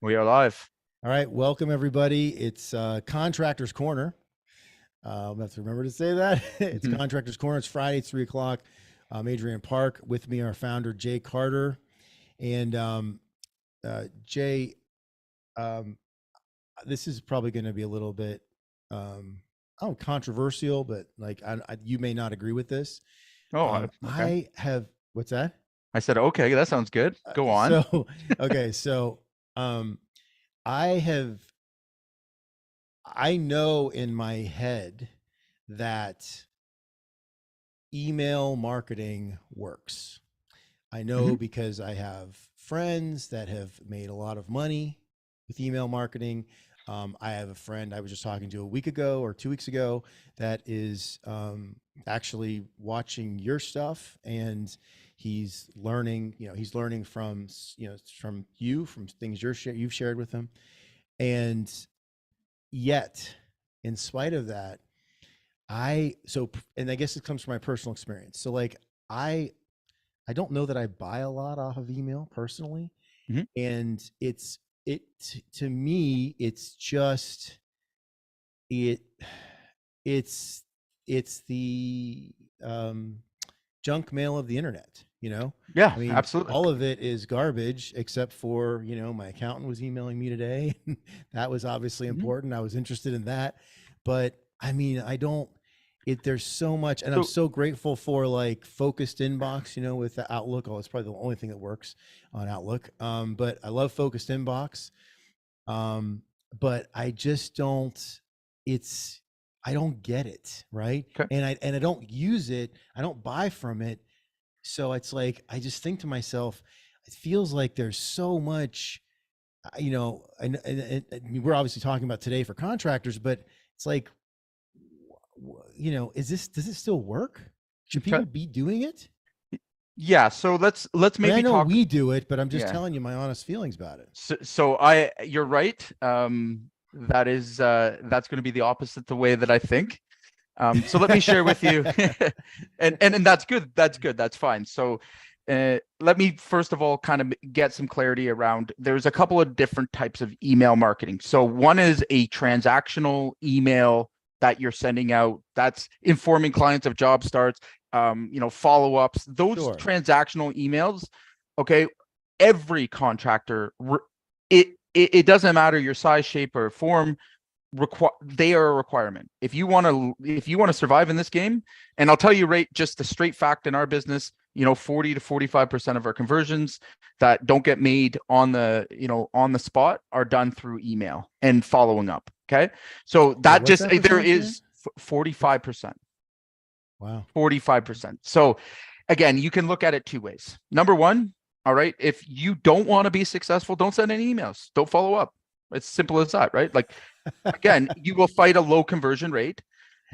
We are live. All right, welcome everybody. It's Contractor's Corner. I'll have to remember to say that. It's Mhm. Contractor's Corner. It's Friday, it's 3 o'clock. Adrian Park with me, our founder Jay Carter, and Jay. Um, this is probably going to be a little bit, I don't know, controversial, but like you may not agree with this. Oh, okay. I have what's that? I said, okay, that sounds good. Go on. So okay, so um, I have I know in my head that email marketing works. I know Hmm. because I have friends that have made a lot of money with email marketing. I have a friend I was just talking to a week ago or 2 weeks ago that is actually watching your stuff, and he's learning. He's learning from from you, from things you've shared with him, and yet, in spite of that, and I guess it comes from my personal experience. So like I I don't know that I buy a lot off of email personally, Hmm. and to me it's just it it's it's the junk mail of the internet, you know? Yeah, I mean, absolutely. all of it is garbage except for, my accountant was emailing me today. That was obviously Mhm. important. I was interested in that. But I mean, I don't there's so much, and I'm So, so grateful for like focused inbox, with the Outlook. Oh, it's probably the only thing that works on Outlook. But I love focused inbox. Um, but I just don't it's I don't get it, right? okay. And I don't use it. I don't buy from it. So it's like I just think to myself, it feels like there's so much, and we're obviously talking about today for contractors, but it's like, does it still work? Should Okay. people be doing it? Yeah. So let's I mean, I maybe know talk. we do it, but I'm just Yeah. telling you my honest feelings about it. You're right. That's going to be the opposite the way that I think. So let me share with you, and that's good. That's good. That's fine. So, let me first of all kind of get some clarity around. There's a couple of different types of email marketing. So one is a transactional email that you're sending out. That's informing clients of job starts, follow ups. Those Sure. transactional emails. Okay, every contractor, it doesn't matter your size, shape, or form, they are a requirement if you want to survive in this game. And I'll tell you, right, just the straight fact in our business, 40 to 45% of our conversions that don't get made on the spot are done through email and following up. Okay, so Wait, that what's just that there percentage again? is 45%. Wow. 45%. So again, you can look at it two ways. Number one, all right, if you don't want to be successful, don't send any emails, don't follow up. It's simple as that, right? Like, again, you will fight a low conversion rate.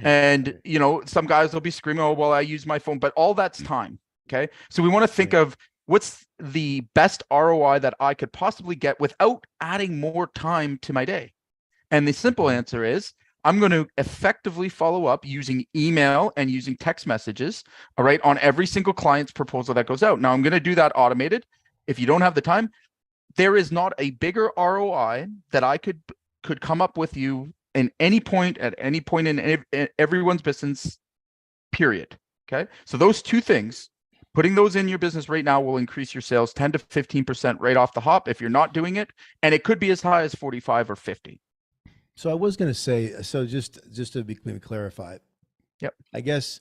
And, Right. some guys will be screaming, oh, well, I use my phone, but all that's time. Okay. So we want to think Right. of what's the best ROI that I could possibly get without adding more time to my day. And the simple Okay. answer is I'm going to effectively follow up using email and using text messages, all right, on every single client's proposal that goes out. Now, I'm going to do that automated. If you don't have the time, there is not a bigger ROI that I could come up with you in any point at any point in everyone's business, period. Okay. So those two things, putting those in your business right now will increase your sales 10 to 15% right off the hop if you're not doing it. And it could be as high as 45 or 50. So I was going to say, so just to maybe clarify, Yep. I guess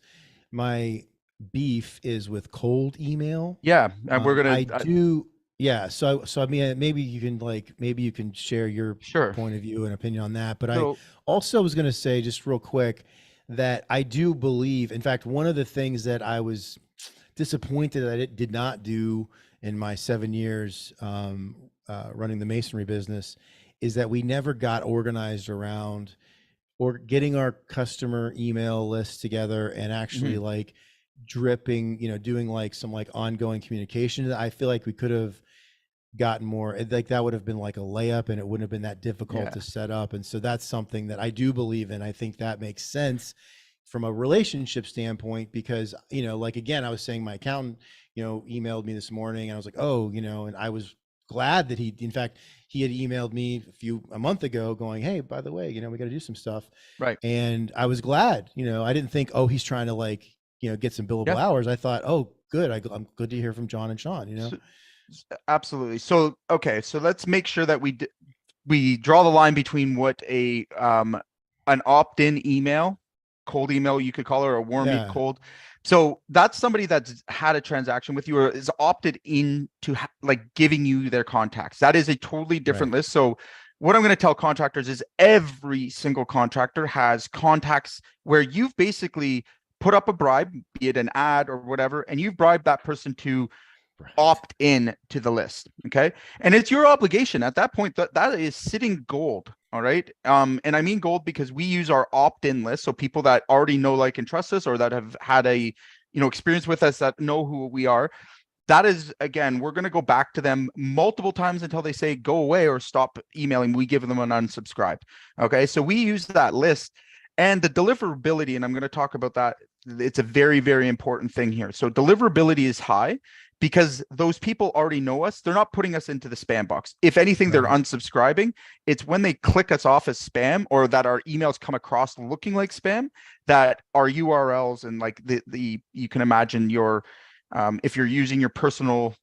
my beef is with cold email. Yeah. And we're going I to, do, yeah. So I mean, maybe you can share your sure. point of view and opinion on that. But I So, also was going to say, just real quick, that I do believe. In fact, one of the things that I was disappointed that it did not do in my 7 years running the masonry business is that we never got organized around or getting our customer email list together and actually mhm, like dripping, doing like some like ongoing communication. I feel like we could have gotten more, like that would have been like a layup and it wouldn't have been that difficult yeah. to set up. And so that's something that I do believe in. I think that makes sense from a relationship standpoint because, like again, I was saying my accountant, emailed me this morning and I was like, oh, and I was glad that in fact, he had emailed me a month ago going, "Hey, by the way, we got to do some stuff." Right. And I was glad, I didn't think, oh, he's trying to like, get some billable Yeah. hours. I thought, oh, good. I'm good to hear from John and Sean, So, absolutely. So, okay. So let's make sure that we draw the line between what an opt-in email, cold email, you could call it, or a warm Yeah. cold. So that's somebody that's had a transaction with you or is opted in to like giving you their contacts. That is a totally different Right. list. So what I'm going to tell contractors is every single contractor has contacts where you've basically put up a bribe, be it an ad or whatever, and you've bribed that person to Right. opt in to the list. Okay. And it's your obligation at that point. That is sitting gold. All right. And I mean gold because we use our opt-in list. So people that already know, like, and trust us, or that have had a, experience with us, that know who we are. That is, again, we're going to go back to them multiple times until they say go away or stop emailing. We give them an unsubscribe. Okay. So we use that list and the deliverability. And I'm going to talk about that. It's a very, very important thing here. So deliverability is high because those people already know us. They're not putting us into the spam box. If anything, they're Right. unsubscribing. It's when they click us off as spam or that our emails come across looking like spam, that our URLs and like the you can imagine your if you're using your personal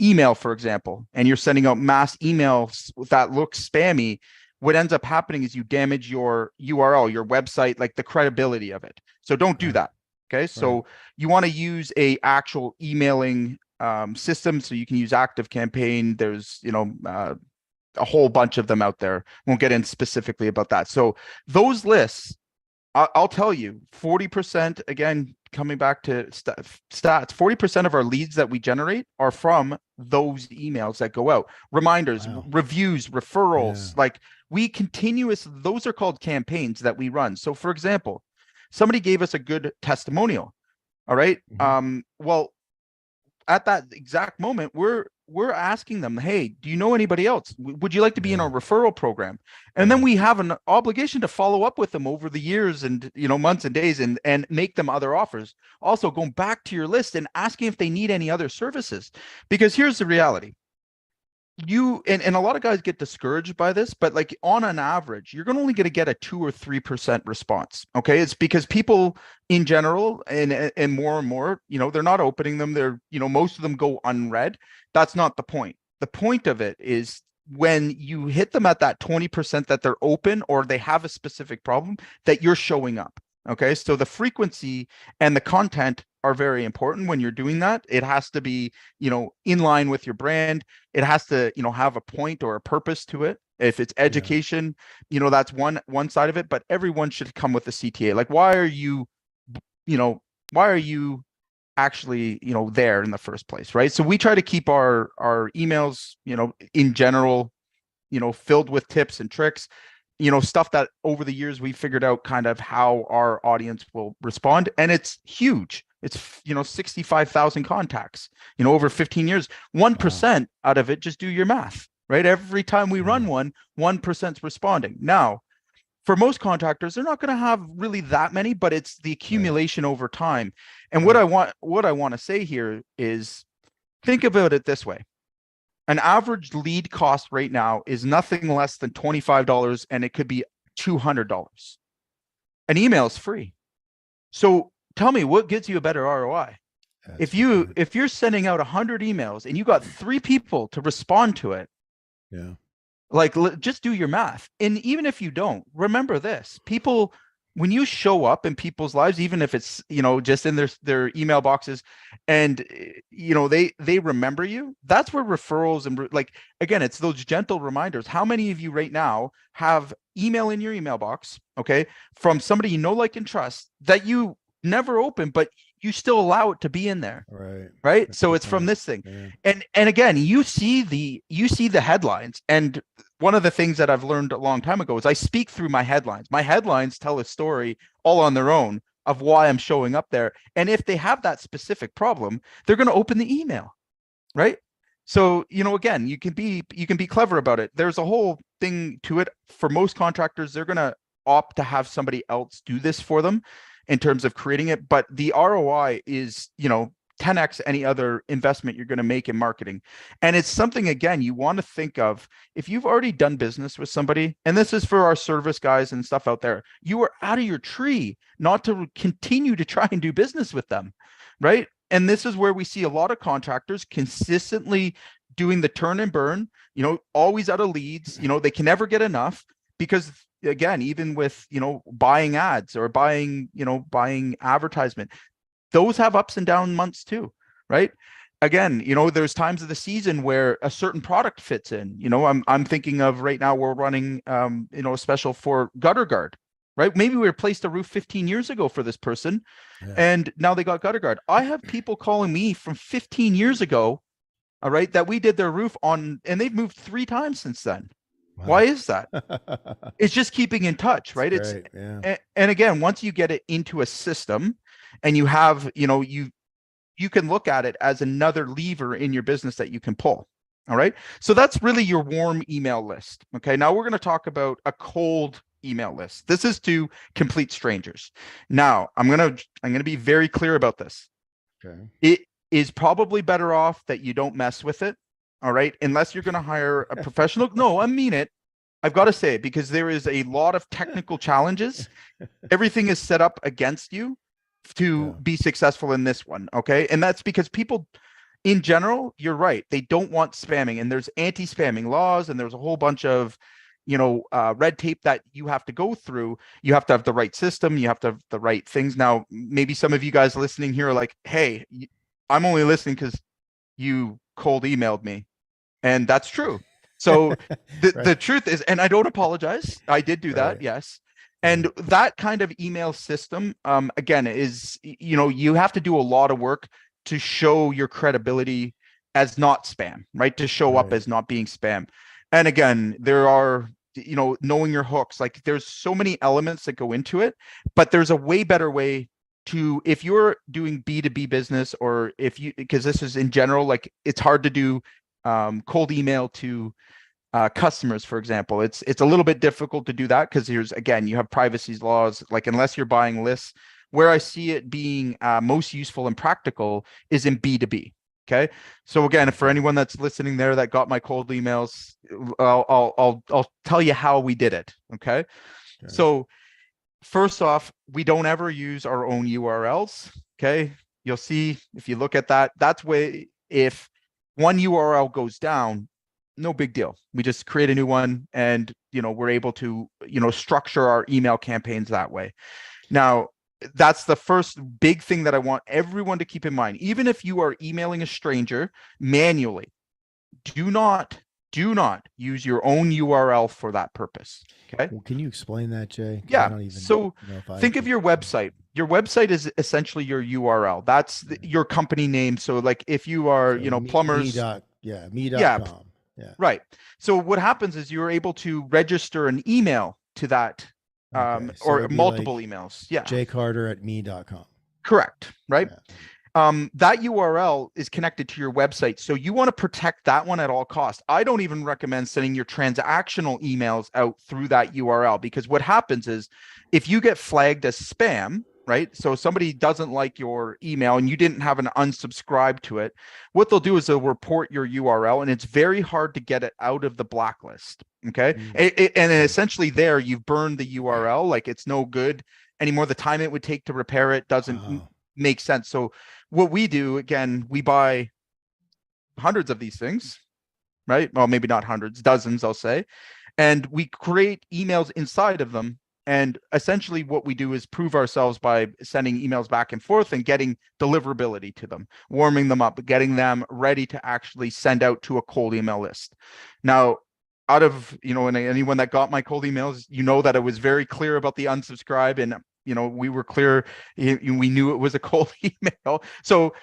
email, for example, and you're sending out mass emails that look spammy, what ends up happening is you damage your URL, your website, like the credibility of it. So don't do Right. that. Okay. So Right. you want to use a actual emailing system. So you can use Active Campaign. There's, a whole bunch of them out there. Won't get in specifically about that. So those lists, I'll tell you, 40%, again, coming back to stats, 40% of our leads that we generate are from those emails that go out. Reminders, Wow. reviews, Yeah. referrals, like those are called campaigns that we run. So for example, somebody gave us a good testimonial. All right. Well, at that exact moment, we're asking them, hey, do you know anybody else? Would you like to be in Yeah. our referral program? And then we have an obligation to follow up with them over the years and months and days and make them other offers. Also, going back to your list and asking if they need any other services, because here's the reality. And a lot of guys get discouraged by this, but like on an average, you're only going to get a 2 or 3% response. Okay. It's because people in general and more, they're not opening them. They're, most of them go unread. That's not the point. The point of it is when you hit them at that 20% that they're open or they have a specific problem, that you're showing up. Okay. So the frequency and the content are very important when you're doing that. It has to be, in line with your brand. It has to, have a point or a purpose to it. If it's education, that's one side of it, but everyone should come with a CTA. Like, why are you actually, there in the first place, right? So we try to keep our emails, in general, filled with tips and tricks, stuff that over the years we figured out kind of how our audience will respond. And it's huge. It's, 65,000 contacts, over 15 years, 1% out of it, just do your math, right? Every time we run 1%'s responding. Now, for most contractors, they're not going to have really that many, but it's the accumulation over time. And what I want to say here is think about it this way. An average lead cost right now is nothing less than $25, and it could be $200. An email is free. So tell me, what gets you a better ROI? If you're sending out 100 emails and you got 3 people to respond to it, like, just do your math. And even if you don't, remember this: people, when you show up in people's lives, even if it's, just in their email boxes, and they remember you, that's where referrals and like, again, it's those gentle reminders. How many of you right now have email in your email box, okay, from somebody you know, like, and trust, that you never open, but you still allow it to be in there? Right. That's So it's from this thing. And again, you see the headlines. And one of the things that I've learned a long time ago is I speak through my headlines. My headlines tell a story all on their own of why I'm showing up there. And if they have that specific problem, they're going to open the email. Right. So, again, you can be clever about it. There's a whole thing to it. For most contractors, they're going to opt to have somebody else do this for them in terms of creating it. But the ROI is, 10x any other investment you're going to make in marketing. And it's something, again, you want to think of if you've already done business with somebody, and this is for our service guys and stuff out there, you are out of your tree not to continue to try and do business with them, right? And this is where we see a lot of contractors consistently doing the turn and burn, always out of leads, they can never get enough because, again, even with, buying ads or buying advertisement, those have ups and down months too, right? Again, there's times of the season where a certain product fits in. I'm thinking of right now we're running, a special for gutter guard, right? Maybe we replaced a roof 15 years ago for this person, and now they got gutter guard. I have people calling me from 15 years ago, all right, that we did their roof on, and they've moved 3 times since then. Wow. Why is that? It's just keeping in touch, right? That's it's great. and again, once you get it into a system and you have, you can look at it as another lever in your business that you can pull. All right. So that's really your warm email list. Okay. Now we're going to talk about a cold email list. This is to complete strangers. Now I'm going to be very clear about this. Okay. It is probably better off that you don't mess with it. All right. Unless you're going to hire a professional. No, I mean it. I've got to say it because there is a lot of technical challenges. Everything is set up against you to be successful in this one. Okay. And that's because people in general, you're right. They don't want spamming, and there's anti-spamming laws, and there's a whole bunch of, red tape that you have to go through. You have to have the right system. You have to have the right things. Now, maybe some of you guys listening here are like, hey, I'm only listening because you cold emailed me. And that's true. So the truth is, and I don't apologize. I did do that. Yes. And that kind of email system, again, is, you have to do a lot of work to show your credibility as not spam, right? To show up as not being spam. And again, there are, knowing your hooks, like there's so many elements that go into it, but there's a way better way to, if you're doing B2B business, or because this is in general, like it's hard to do cold email to customers, for example. It's a little bit difficult to do that because you have privacy laws, like unless you're buying lists. Where I see it being most useful and practical is in B2B. Okay. So again, for anyone that's listening there that got my cold emails, I'll tell you how we did it. Okay. So first off, we don't ever use our own URLs. Okay. You'll see if you look at that, that's where if one URL goes down, no big deal. We just create a new one, and we're able to structure our email campaigns that way. Now, that's the first big thing that I want everyone to keep in mind. Even if you are emailing a stranger manually, do not use your own URL for that purpose. Okay. Well, can you explain that, Jay? Yeah. So think of your website. Your website is essentially your URL. That's your company name. So like if you are, plumbers. Me.com. Yeah. Right. So what happens is you're able to register an email to that, or multiple emails. Yeah. jcarter@me.com. Correct. Right. Yeah. That URL is connected to your website. So you want to protect that one at all costs. I don't even recommend sending your transactional emails out through that URL, because what happens is if you get flagged as spam, right? So somebody doesn't like your email and you didn't have an unsubscribe to it, what they'll do is they'll report your URL, and it's very hard to get it out of the blacklist. Okay. And essentially there you've burned the URL, like it's no good anymore. The time it would take to repair it doesn't make sense. So what we do, again, we buy hundreds of these things, right? Well, maybe not hundreds, dozens, I'll say. And we create emails inside of them. And essentially what we do is prove ourselves by sending emails back and forth and getting deliverability to them, warming them up, getting them ready to actually send out to a cold email list. Now, out of, and anyone that got my cold emails, that I was very clear about the unsubscribe, and we were clear, we knew it was a cold email. So,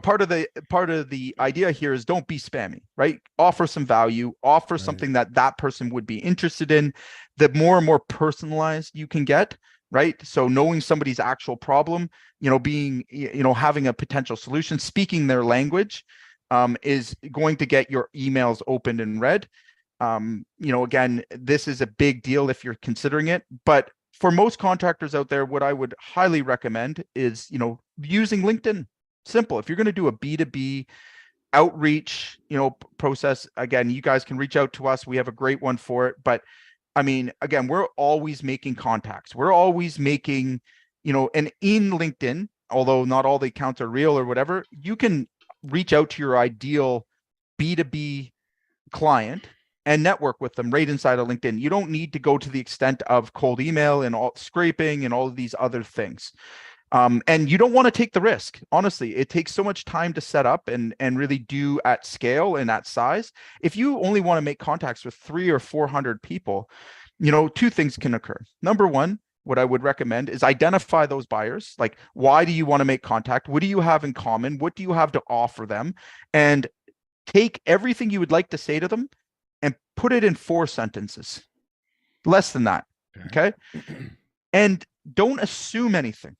part of the idea here is don't be spammy, right? Offer some value, offer something that person would be interested in. The more and more personalized you can get, right? So knowing somebody's actual problem, being, having a potential solution, speaking their language, is going to get your emails opened and read. Again, this is a big deal if you're considering it, but for most contractors out there, what I would highly recommend is, using LinkedIn. Simple. If you're going to do a B2B outreach, process, again, you guys can reach out to us. We have a great one for it. But I mean, again, we're always making contacts. We're always making, and in LinkedIn, although not all the accounts are real or whatever, you can reach out to your ideal B2B client and network with them right inside of LinkedIn. You don't need to go to the extent of cold email and all scraping and all of these other things. And you don't want to take the risk. Honestly, it takes so much time to set up and really do at scale and at size. If you only want to make contacts with 300 or 400 people, two things can occur. Number one, what I would recommend is identify those buyers. Like, why do you want to make contact? What do you have in common? What do you have to offer them? And take everything you would like to say to them and put it in 4 sentences, less than that. Okay. And don't assume anything.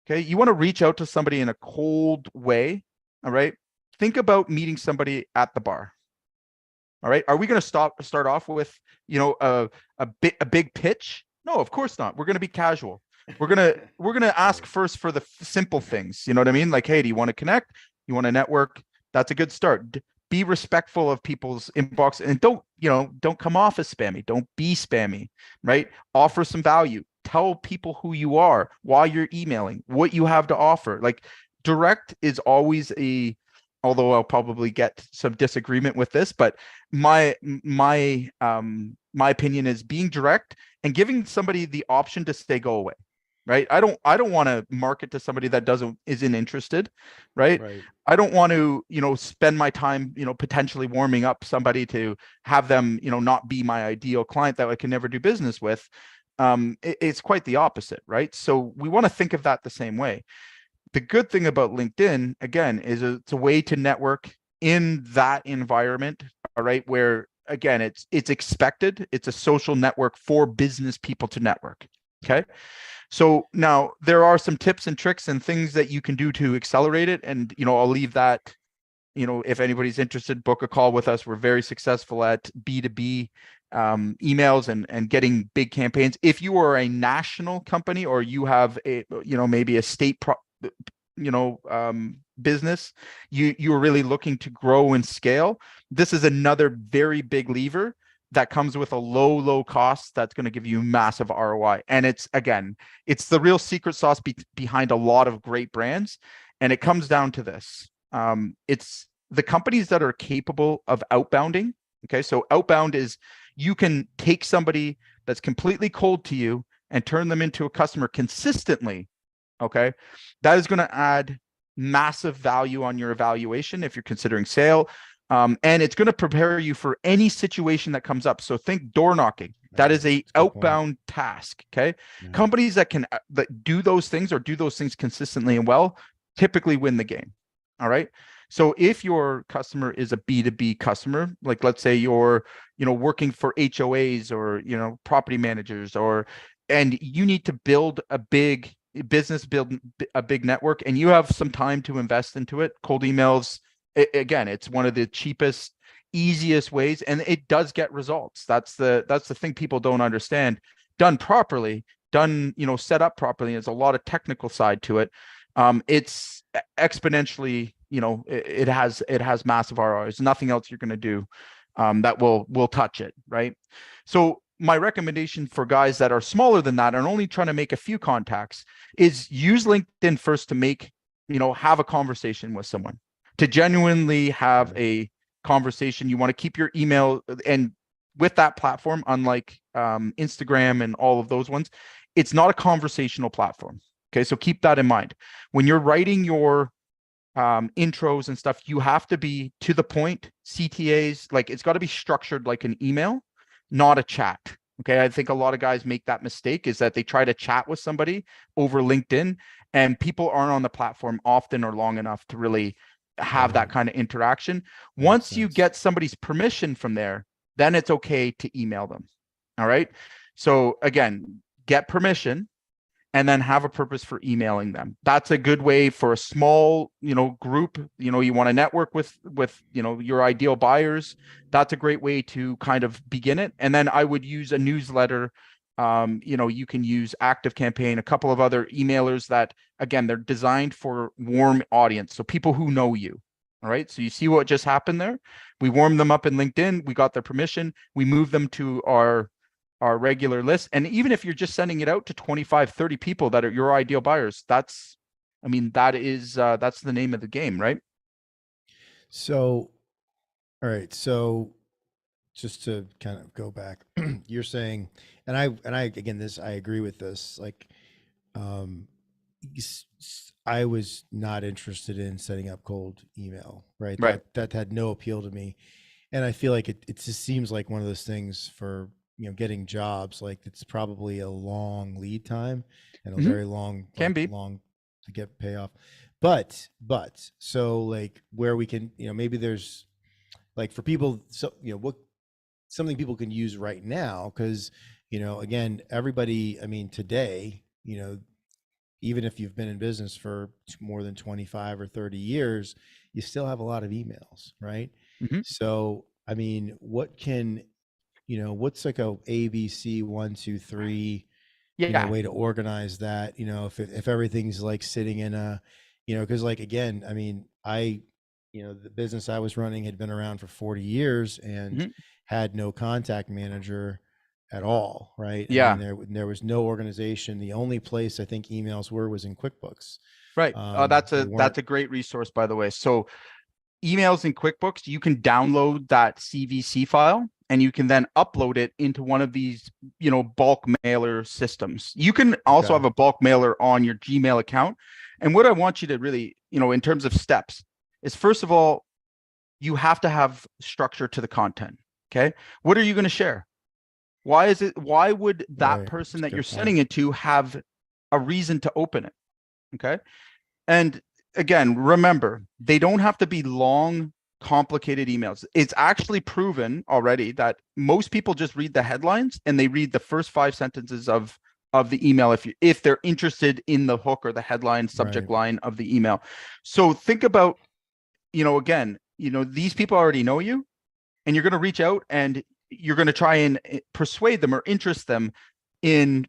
Okay. You want to reach out to somebody in a cold way. All right. Think about meeting somebody at the bar. All right. Are we going to start off with, a big pitch? No, of course not. We're going to be casual. We're going to ask first for the simple things. You know what I mean? Like, hey, do you want to connect? You want to network? That's a good start. Be respectful of people's inbox and don't come off as spammy. Don't be spammy, right? Offer some value. Tell people who you are, why you're emailing, what you have to offer. Like, direct is always although I'll probably get some disagreement with this, but my opinion is being direct and giving somebody the option to say go away. Right. I don't want to market to somebody that isn't interested. Right. I don't want to, spend my time, potentially warming up somebody to have them, not be my ideal client that I can never do business with. It's quite the opposite. Right. So we want to think of that the same way. The good thing about LinkedIn, again, is it's a way to network in that environment. All right. Where, again, it's expected. It's a social network for business people to network. Okay. So now there are some tips and tricks and things that you can do to accelerate it. And, I'll leave that, if anybody's interested, book a call with us. We're very successful at B2B emails and getting big campaigns. If you are a national company or you have maybe a state, business, you are really looking to grow and scale, this is another very big lever that comes with a low cost that's going to give you massive ROI. And it's the real secret sauce behind a lot of great brands. And it comes down to this. It's the companies that are capable of outbounding. Okay. So outbound is you can take somebody that's completely cold to you and turn them into a customer consistently. Okay. That is going to add massive value on your evaluation if you're considering sale. And it's going to prepare you for any situation that comes up. So think door knocking. That is a outbound task. Okay. Yeah. Companies that do those things or do those things consistently and well, typically win the game. All right. So if your customer is a B2B customer, like let's say you're, working for HOAs or, property managers, and you need to build a big business, build a big network, and you have some time to invest into it. Cold emails, again, it's one of the cheapest, easiest ways, and it does get results. That's the thing people don't understand. Done properly, set up properly, there's a lot of technical side to it. It's exponentially, it has massive ROI. There's nothing else you're going to do that will touch it, right? So my recommendation for guys that are smaller than that and only trying to make a few contacts is use LinkedIn first to make, have a conversation with someone, to genuinely have a conversation. You want to keep your email, and with that platform, unlike Instagram and all of those ones, it's not a conversational platform. Okay. So keep that in mind. When you're writing your intros and stuff, you have to be to the point. CTAs, like, it's got to be structured like an email, not a chat. Okay. I think a lot of guys make that mistake, is that they try to chat with somebody over LinkedIn, and people aren't on the platform often or long enough to really have that kind of interaction. Once you get somebody's permission from there, then it's okay to email them. All right. So again, get permission and then have a purpose for emailing them. That's a good way for a small, group, you want to network with, your ideal buyers. That's a great way to kind of begin it. And then I would use a newsletter You can use Active Campaign, a couple of other emailers that, again, they're designed for warm audience. So people who know you. All right. So you see what just happened there? We warmed them up in LinkedIn. We got their permission. We moved them to our regular list. And even if you're just sending it out to 25, 30 people that are your ideal buyers, that's the name of the game, right? So, all right. So just to kind of go back, you're saying, and I again, this, I agree with this. Like, um, I was not interested in setting up cold email, right? Right. That had no appeal to me. And I feel like it just seems like one of those things for, getting jobs, like it's probably a long lead time and a Mhm. very long, Can like be. long to get payoff. But so like where we can, maybe there's like for people, so, what something people can use right now, because, again, everybody, I mean, today, even if you've been in business for more than 25 or 30 years, you still have a lot of emails, right? Mhm. So, I mean, what's like a ABC 1, 2, 3, Yeah. way to organize that, if everything's like sitting in a, because like, again, I mean, the business I was running had been around for 40 years and Mhm. had no contact manager at all, right? I mean, Yeah. there was no organization. The only place I think emails were was in QuickBooks. Right. That's They a weren't. that's a great resource, by the way. So emails in QuickBooks, you can download that CVC file and you can then upload it into one of these, bulk mailer systems. You can also Okay. have a bulk mailer on your Gmail account. And what I want you to really, in terms of steps, is first of all, you have to have structure to the content. Okay. What are you going to share? Why would that Right. person That's a that you're good point. sending it to have a reason to open it? Okay. And again, remember, they don't have to be long, complicated emails. It's actually proven already that most people just read the headlines and they read the first 5 sentences of the email if they're interested in the hook or the headline Right. subject line of the email. So think about, again, these people already know you and you're going to reach out and you're going to try and persuade them or interest them in,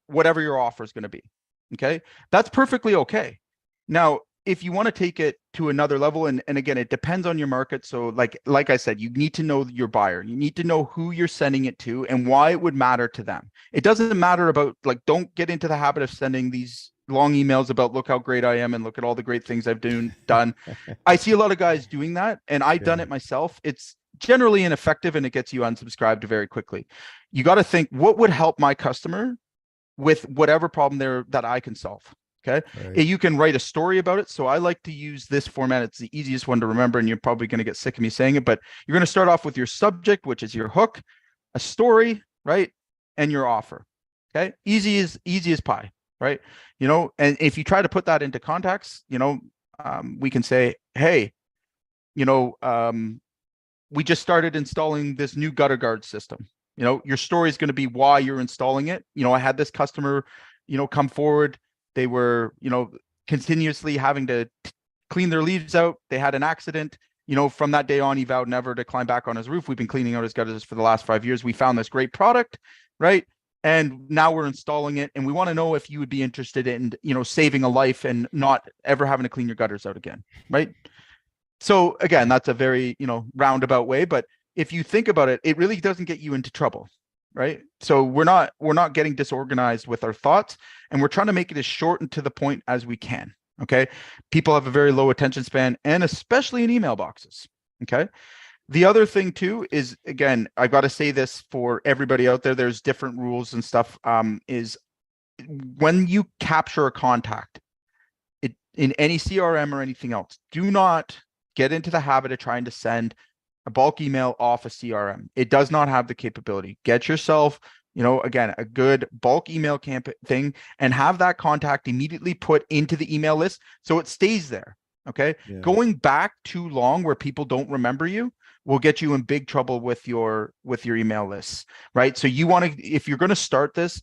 whatever your offer is going to be. Okay. That's perfectly okay. Now, if you want to take it to another level, and again, it depends on your market. So like I said, you need to know your buyer. You need to know who you're sending it to and why it would matter to them. It doesn't matter about, like, don't get into the habit of sending these long emails about look how great I am and look at all the great things I've done. I see a lot of guys doing that, and I've done Yeah. it myself. It's generally ineffective and it gets you unsubscribed very quickly. You got to think, what would help my customer with whatever problem that I can solve. Okay. Right. You can write a story about it. So I like to use this format. It's the easiest one to remember, and you're probably going to get sick of me saying it, but you're going to start off with your subject, which is your hook, a story, right? And your offer. Okay. Easy as pie, right? And if you try to put that into context, we can say, hey, you know, um, we just started installing this new gutter guard system. Your story is going to be why you're installing it. I had this customer, come forward. They were, continuously having to clean their leaves out. They had an accident. From that day on, he vowed never to climb back on his roof. We've been cleaning out his gutters for the last 5 years. We found this great product, right? And now we're installing it. And we want to know if you would be interested in, saving a life and not ever having to clean your gutters out again, right? So again, that's a very, roundabout way, but if you think about it, it really doesn't get you into trouble, right? So we're not getting disorganized with our thoughts, and we're trying to make it as short and to the point as we can. Okay. People have a very low attention span, and especially in email boxes. Okay. The other thing too is, again, I got to say this for everybody out there, there's different rules and stuff, is when you capture a contact, in any CRM or anything else, do not get into the habit of trying to send a bulk email off a CRM. It does not have the capability. Get yourself, again, a good bulk email thing and have that contact immediately put into the email list so it stays there. Okay. Yeah. Going back too long where people don't remember you will get you in big trouble with your email lists, right? So you want to, if you're going to start this,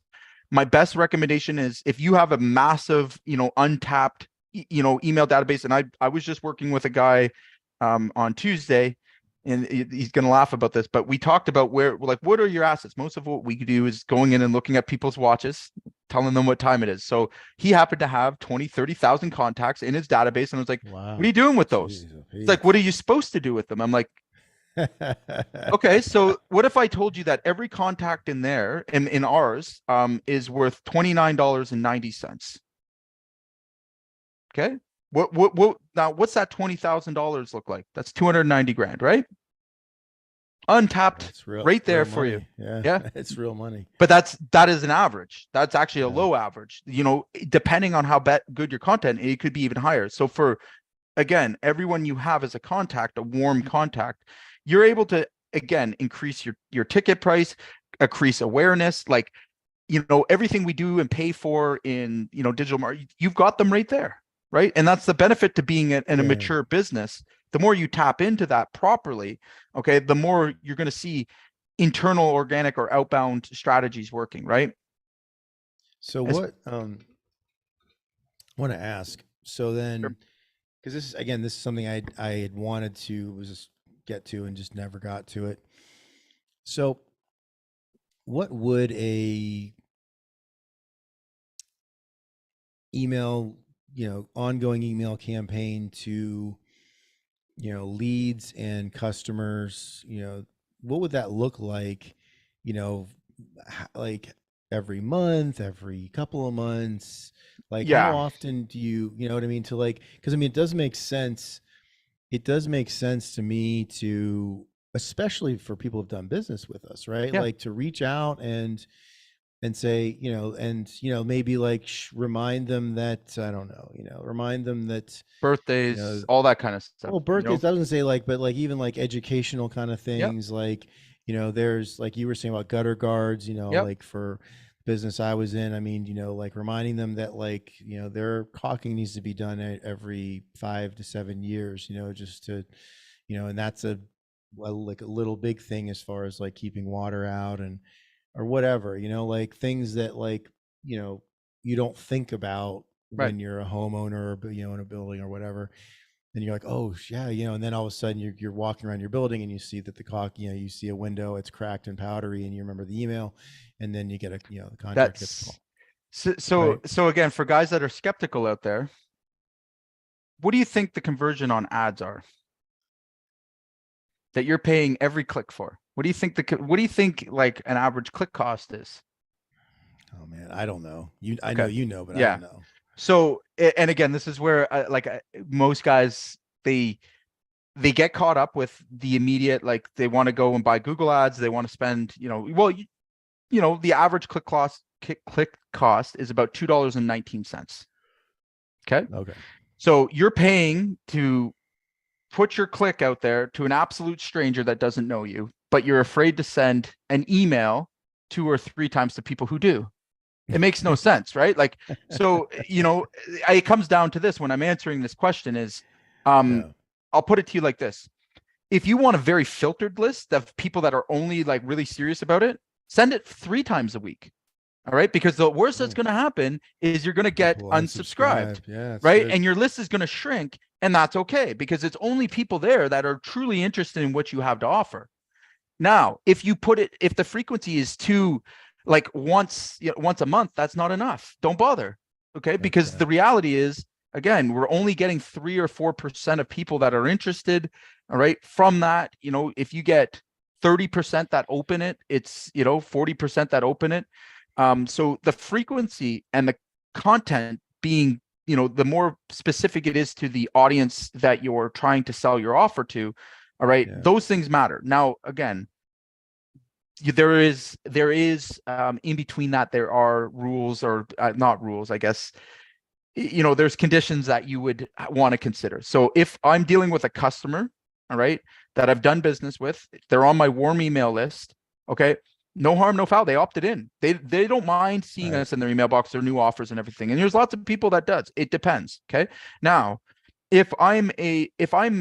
my best recommendation is if you have a massive, untapped, email database. And I was just working with a guy on Tuesday. and he's going to laugh about this, but we talked about where, like, what are your assets? Most of what we do is going in and looking at people's watches, telling them what time it is. So he happened to have 20, 30,000 contacts in his database. And I was like, what are Wow. you doing with those? Jeez, It's like, what are you supposed to do with them? I'm like, okay, so what if I told you that every contact in there, in ours, is worth $29.90? Okay. What now, what's that $20,000 look like? That's 290 grand, right? Untapped That's real, right there real for you. money. Yeah, Yeah. it's real money. But that is an average. That's actually a Yeah. low average. You know, depending on how good your content, it could be even higher. So for, again, everyone you have as a contact, a warm contact, you're able to, again, increase your ticket price, increase awareness, like, you know, everything we do and pay for in, you know, digital marketing, you've got them right there, right? And that's the benefit to being in a Yeah. mature business. The more you tap into that properly, okay, the more you're going to see internal organic or outbound strategies working, right? So what I want to ask, so then, because this is something I had wanted to was just get to and just never got to it. So what would a email, ongoing email campaign to, leads and customers, what would that look like, like every month, every couple of months? Like how Yeah, often do you know what I mean? To like, because I mean, it does make sense. It does make sense to me to, especially for people who've done business with us, right? yeah. Like to reach out and say, maybe like remind them that, I don't know, remind them that, you Birthdays, know, all that kind of stuff, well, you know? birthdays, I was gonna say like, but like even like educational kind of Yep, things, like, there's like you were saying about gutter guards, yep, like for business I was in, I mean, like reminding them that like, their caulking needs to be done every 5 to 7 years, just to, and that's like a little big thing as far as like keeping water out and, or whatever, like things that like, you don't think about right. when you're a homeowner or, in a building or whatever. And you're like, oh yeah, and then all of a sudden you're walking around your building and you see that the caulk, you see a window, it's cracked and powdery, and you remember the email, and then you get a, the contractor gets a call, That's so right? so again, for guys that are skeptical out there, what do you think the conversion on ads are that you're paying every click for? What do you think like an average click cost is? Oh man, I don't know. I know Okay. but I Yeah. don't know. So, and again, this is where most guys, they get caught up with the immediate, like they want to go and buy Google ads. They want to spend, the average click cost is about $2.19. Okay. Okay. So you're paying to put your click out there to an absolute stranger that doesn't know you, but you're afraid to send an email 2 or 3 times to people who do. It makes no sense, right? Like, so, it comes down to this when I'm answering this question is, Yeah. I'll put it to you like this. If you want a very filtered list of people that are only like really serious about it, send it 3 times a week. All right. Because the worst that's Oh, going to happen is you're going to get people unsubscribed, unsubscribe. Yeah, that's right? good. And your list is going to shrink. And that's okay because it's only people there that are truly interested in what you have to offer. Now, if the frequency is too, like once a month, that's not enough. Don't bother. Okay. Because Okay. the reality is, again, we're only getting 3 or 4% of people that are interested. All right. From that, if you get 30% that open it, it's, 40% that open it. So the frequency and the content being, the more specific it is to the audience that you're trying to sell your offer to, all right, Yeah. those things matter. Now, again, there is in between that, there are rules or not rules, I guess. There's conditions that you would want to consider. So if I'm dealing with a customer, all right, that I've done business with, they're on my warm email list. Okay. No harm, no foul. They opted in. They don't mind seeing Right. us in their email box, their new offers and everything. And there's lots of people that does. It depends. Okay. Now, if I'm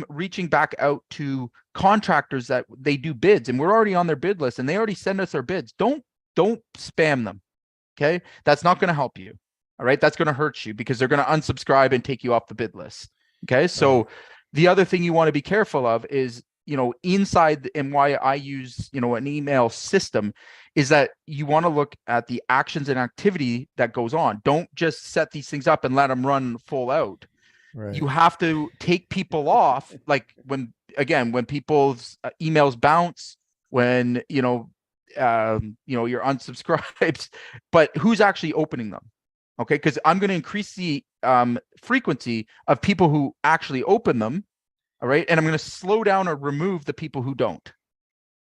reaching back out to contractors that they do bids and we're already on their bid list and they already send us their bids, don't spam them. Okay. That's not going to help you. All right. That's going to hurt you because they're going to unsubscribe and take you off the bid list. Okay. Right. So the other thing you want to be careful of is, inside, and why I use, an email system is that you want to look at the actions and activity that goes on. Don't just set these things up and let them run full out. Right. You have to take people off. Like when people's emails bounce, when, you're unsubscribed, but who's actually opening them? Okay. Because I'm going to increase the frequency of people who actually open them. All right. And I'm going to slow down or remove the people who don't.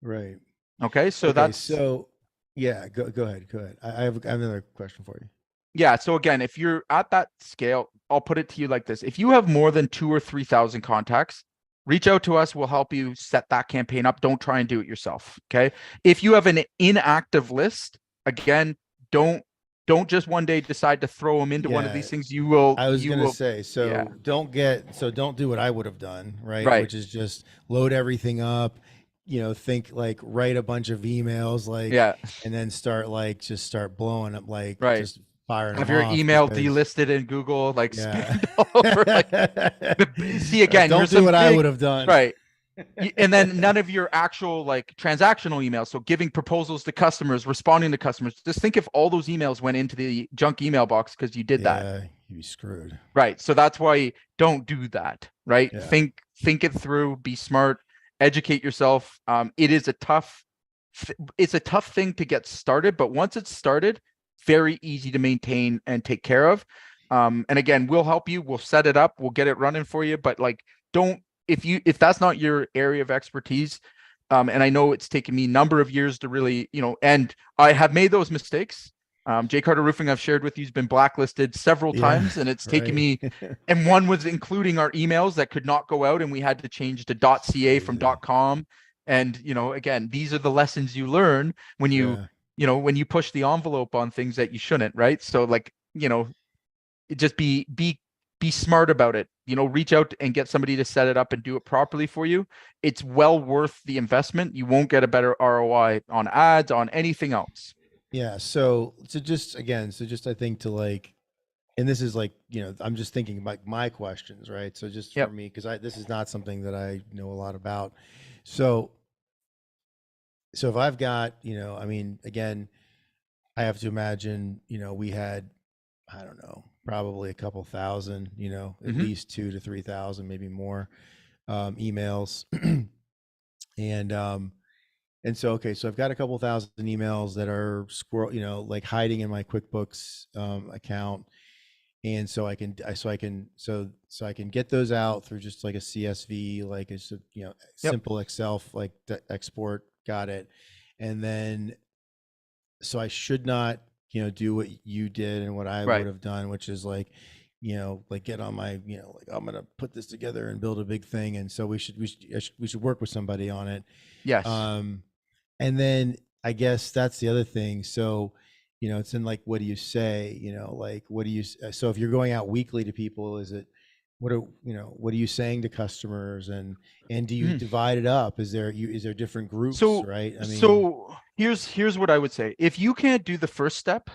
Right. Okay. So yeah, go ahead. I have another question for you. Yeah. So again, if you're at that scale, I'll put it to you like this. If you have more than 2,000 or 3,000 contacts, reach out to us. We'll help you set that campaign up. Don't try and do it yourself. Okay. If you have an inactive list, again, don't just one day decide to throw them into one of these things. I was going to say, don't do what I would have done, right? Which is just load everything up, write a bunch of emails, and then start blowing up, just firing. Have your email delisted in Google, spammed all over. See, again, don't do what I would have done, right? And then none of your actual transactional emails. So giving proposals to customers, responding to customers. Just think if all those emails went into the junk email box because you did that. Yeah, you'd be screwed. Right. So that's why don't do that. Right. Yeah. Think it through. Be smart. Educate yourself. It is a tough thing to get started, but once it's started, very easy to maintain and take care of. And again, we'll help you. We'll set it up. We'll get it running for you. But if that's not your area of expertise, and I know it's taken me a number of years to really, and I have made those mistakes. J. Carter Roofing, I've shared with you, has been blacklisted several times, and it's taken me, and one was including our emails that could not go out, and we had to change to .ca from .com. And, again, these are the lessons you learn when when you push the envelope on things that you shouldn't, right? So just be smart about it. Reach out and get somebody to set it up and do it properly for you. It's well worth the investment. You won't get a better ROI on ads, on anything else. Yeah. So I think and this is I'm just thinking about my questions, right? So just for me, because this is not something that I know a lot about. So if I've got, again, I have to imagine, we had, I don't know, probably a couple thousand, at least 2,000 to 3,000, maybe more, emails. And so I've got a couple thousand emails that are hiding in my QuickBooks account. And so I can get those out through just a CSV, simple Excel, export, got it. And then, so I should not, do what you did and what I would have done, which is get on my, I'm going to put this together and build a big thing. And so we should work with somebody on it. Yes. And then I guess that's the other thing. So, it's in what do you say, so if you're going out weekly to people, what are you saying to customers, and do you divide it up? Is there different groups, right? So here's what I would say. If you can't do the first step,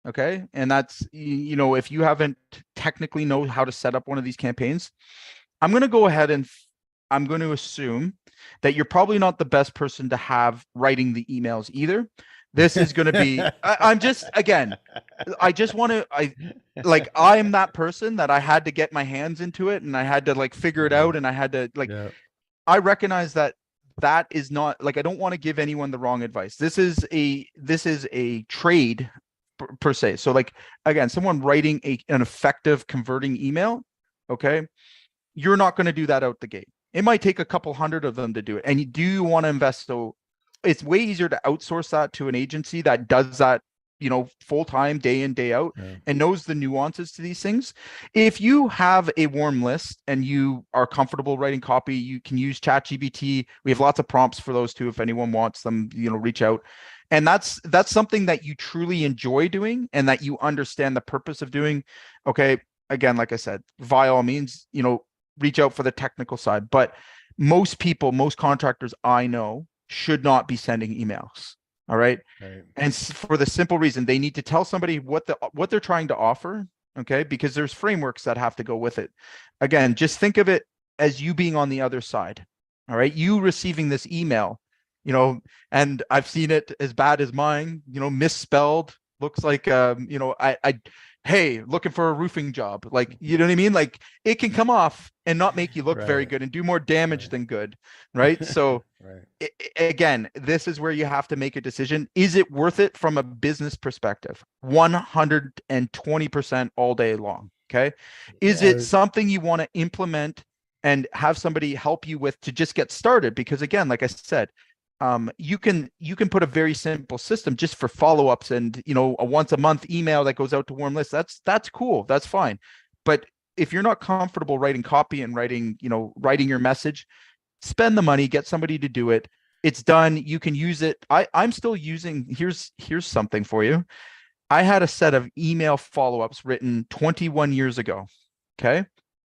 okay, and that's, if you haven't technically know how to set up one of these campaigns, I'm going to go ahead and I'm going to assume that you're probably not the best person to have writing the emails either. This is going to be, I'm just that person that I had to get my hands into it, and I had to figure it out, and I had to I recognize that is not, I don't want to give anyone the wrong advice. This is a trade per se. So again, someone writing an effective converting email, okay, you're not going to do that out the gate. It might take a couple hundred of them to do it. And do you want to invest? So it's way easier to outsource that to an agency that does that, full time, day in, day out, and knows the nuances to these things. If you have a warm list and you are comfortable writing copy, you can use ChatGPT. We have lots of prompts for those too. If anyone wants them, reach out. And that's something that you truly enjoy doing and that you understand the purpose of doing. Okay. Again, like I said, by all means, reach out for the technical side, but most contractors I know should not be sending emails. All right. And for the simple reason, they need to tell somebody what they're trying to offer. Okay. Because there's frameworks that have to go with it. Again, just think of it as you being on the other side. All right. You receiving this email, you know, and I've seen it as bad as mine, you know, misspelled, looks like, hey, looking for a roofing job. Like, you know what I mean? Like it can come off and not make you look very Right. good and do more damage Right. than good. Right. So, Right. again, this is where you have to make a decision. Is it worth it from a business perspective? 120% all day long. Okay. Is it Yeah. something you want to implement and have somebody help you with to just get started? Because again, like I said, you can put a very simple system just for follow-ups and, you know, a once a month email that goes out to warm lists. That's cool. That's fine. But if you're not comfortable writing copy and writing, you know, writing your message, spend the money, get somebody to do it. It's done. You can use it. I'm still using, here's something for you. I had a set of email follow-ups written 21 years ago. Okay.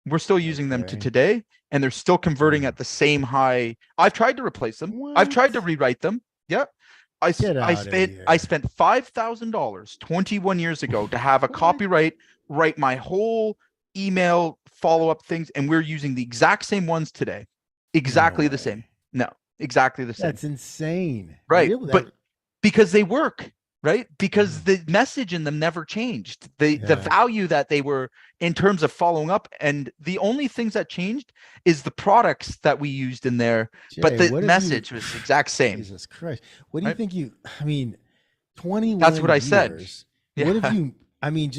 We're still using them to Okay. today, and they're still converting Yeah. at the same high. I've tried to replace them. I've tried to What? rewrite them. Yeah. Get I out of spent I here. spent $5,000 21 years ago to have a What? copyright write my whole email follow-up things, and we're using the exact same ones today. No Exactly the same. way. No, exactly the same. That's insane. Right. Really? But That, because they work, right? yeah. Because the message in them never changed. The Yeah. value that they were in terms of following up, and the only things that changed is the products that we used in there, but Jay, the what have you, message was the exact same, Jesus Christ, what do you right? think you, I mean, That's 21 what I said. years, what have Yeah. you, I mean,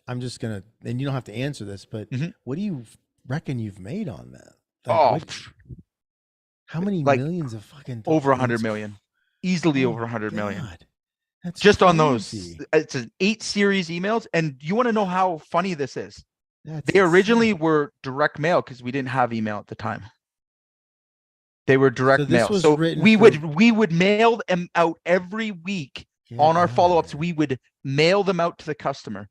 I'm just gonna, and you don't have to answer this, but Mhm. what do you reckon you've made on that? Like, Oh, what, how many like millions of fucking, over I mean, 100 million, easily oh over my 100 million. God, that's Just on those, crazy. it's an 8 series emails. And you want to know how funny this is? That's They originally insane. were direct mail because we didn't have email at the time. They were So direct this mail. was So written we for, would we would mail them out every week get on our out of follow-ups. here. We would mail them out to the customer.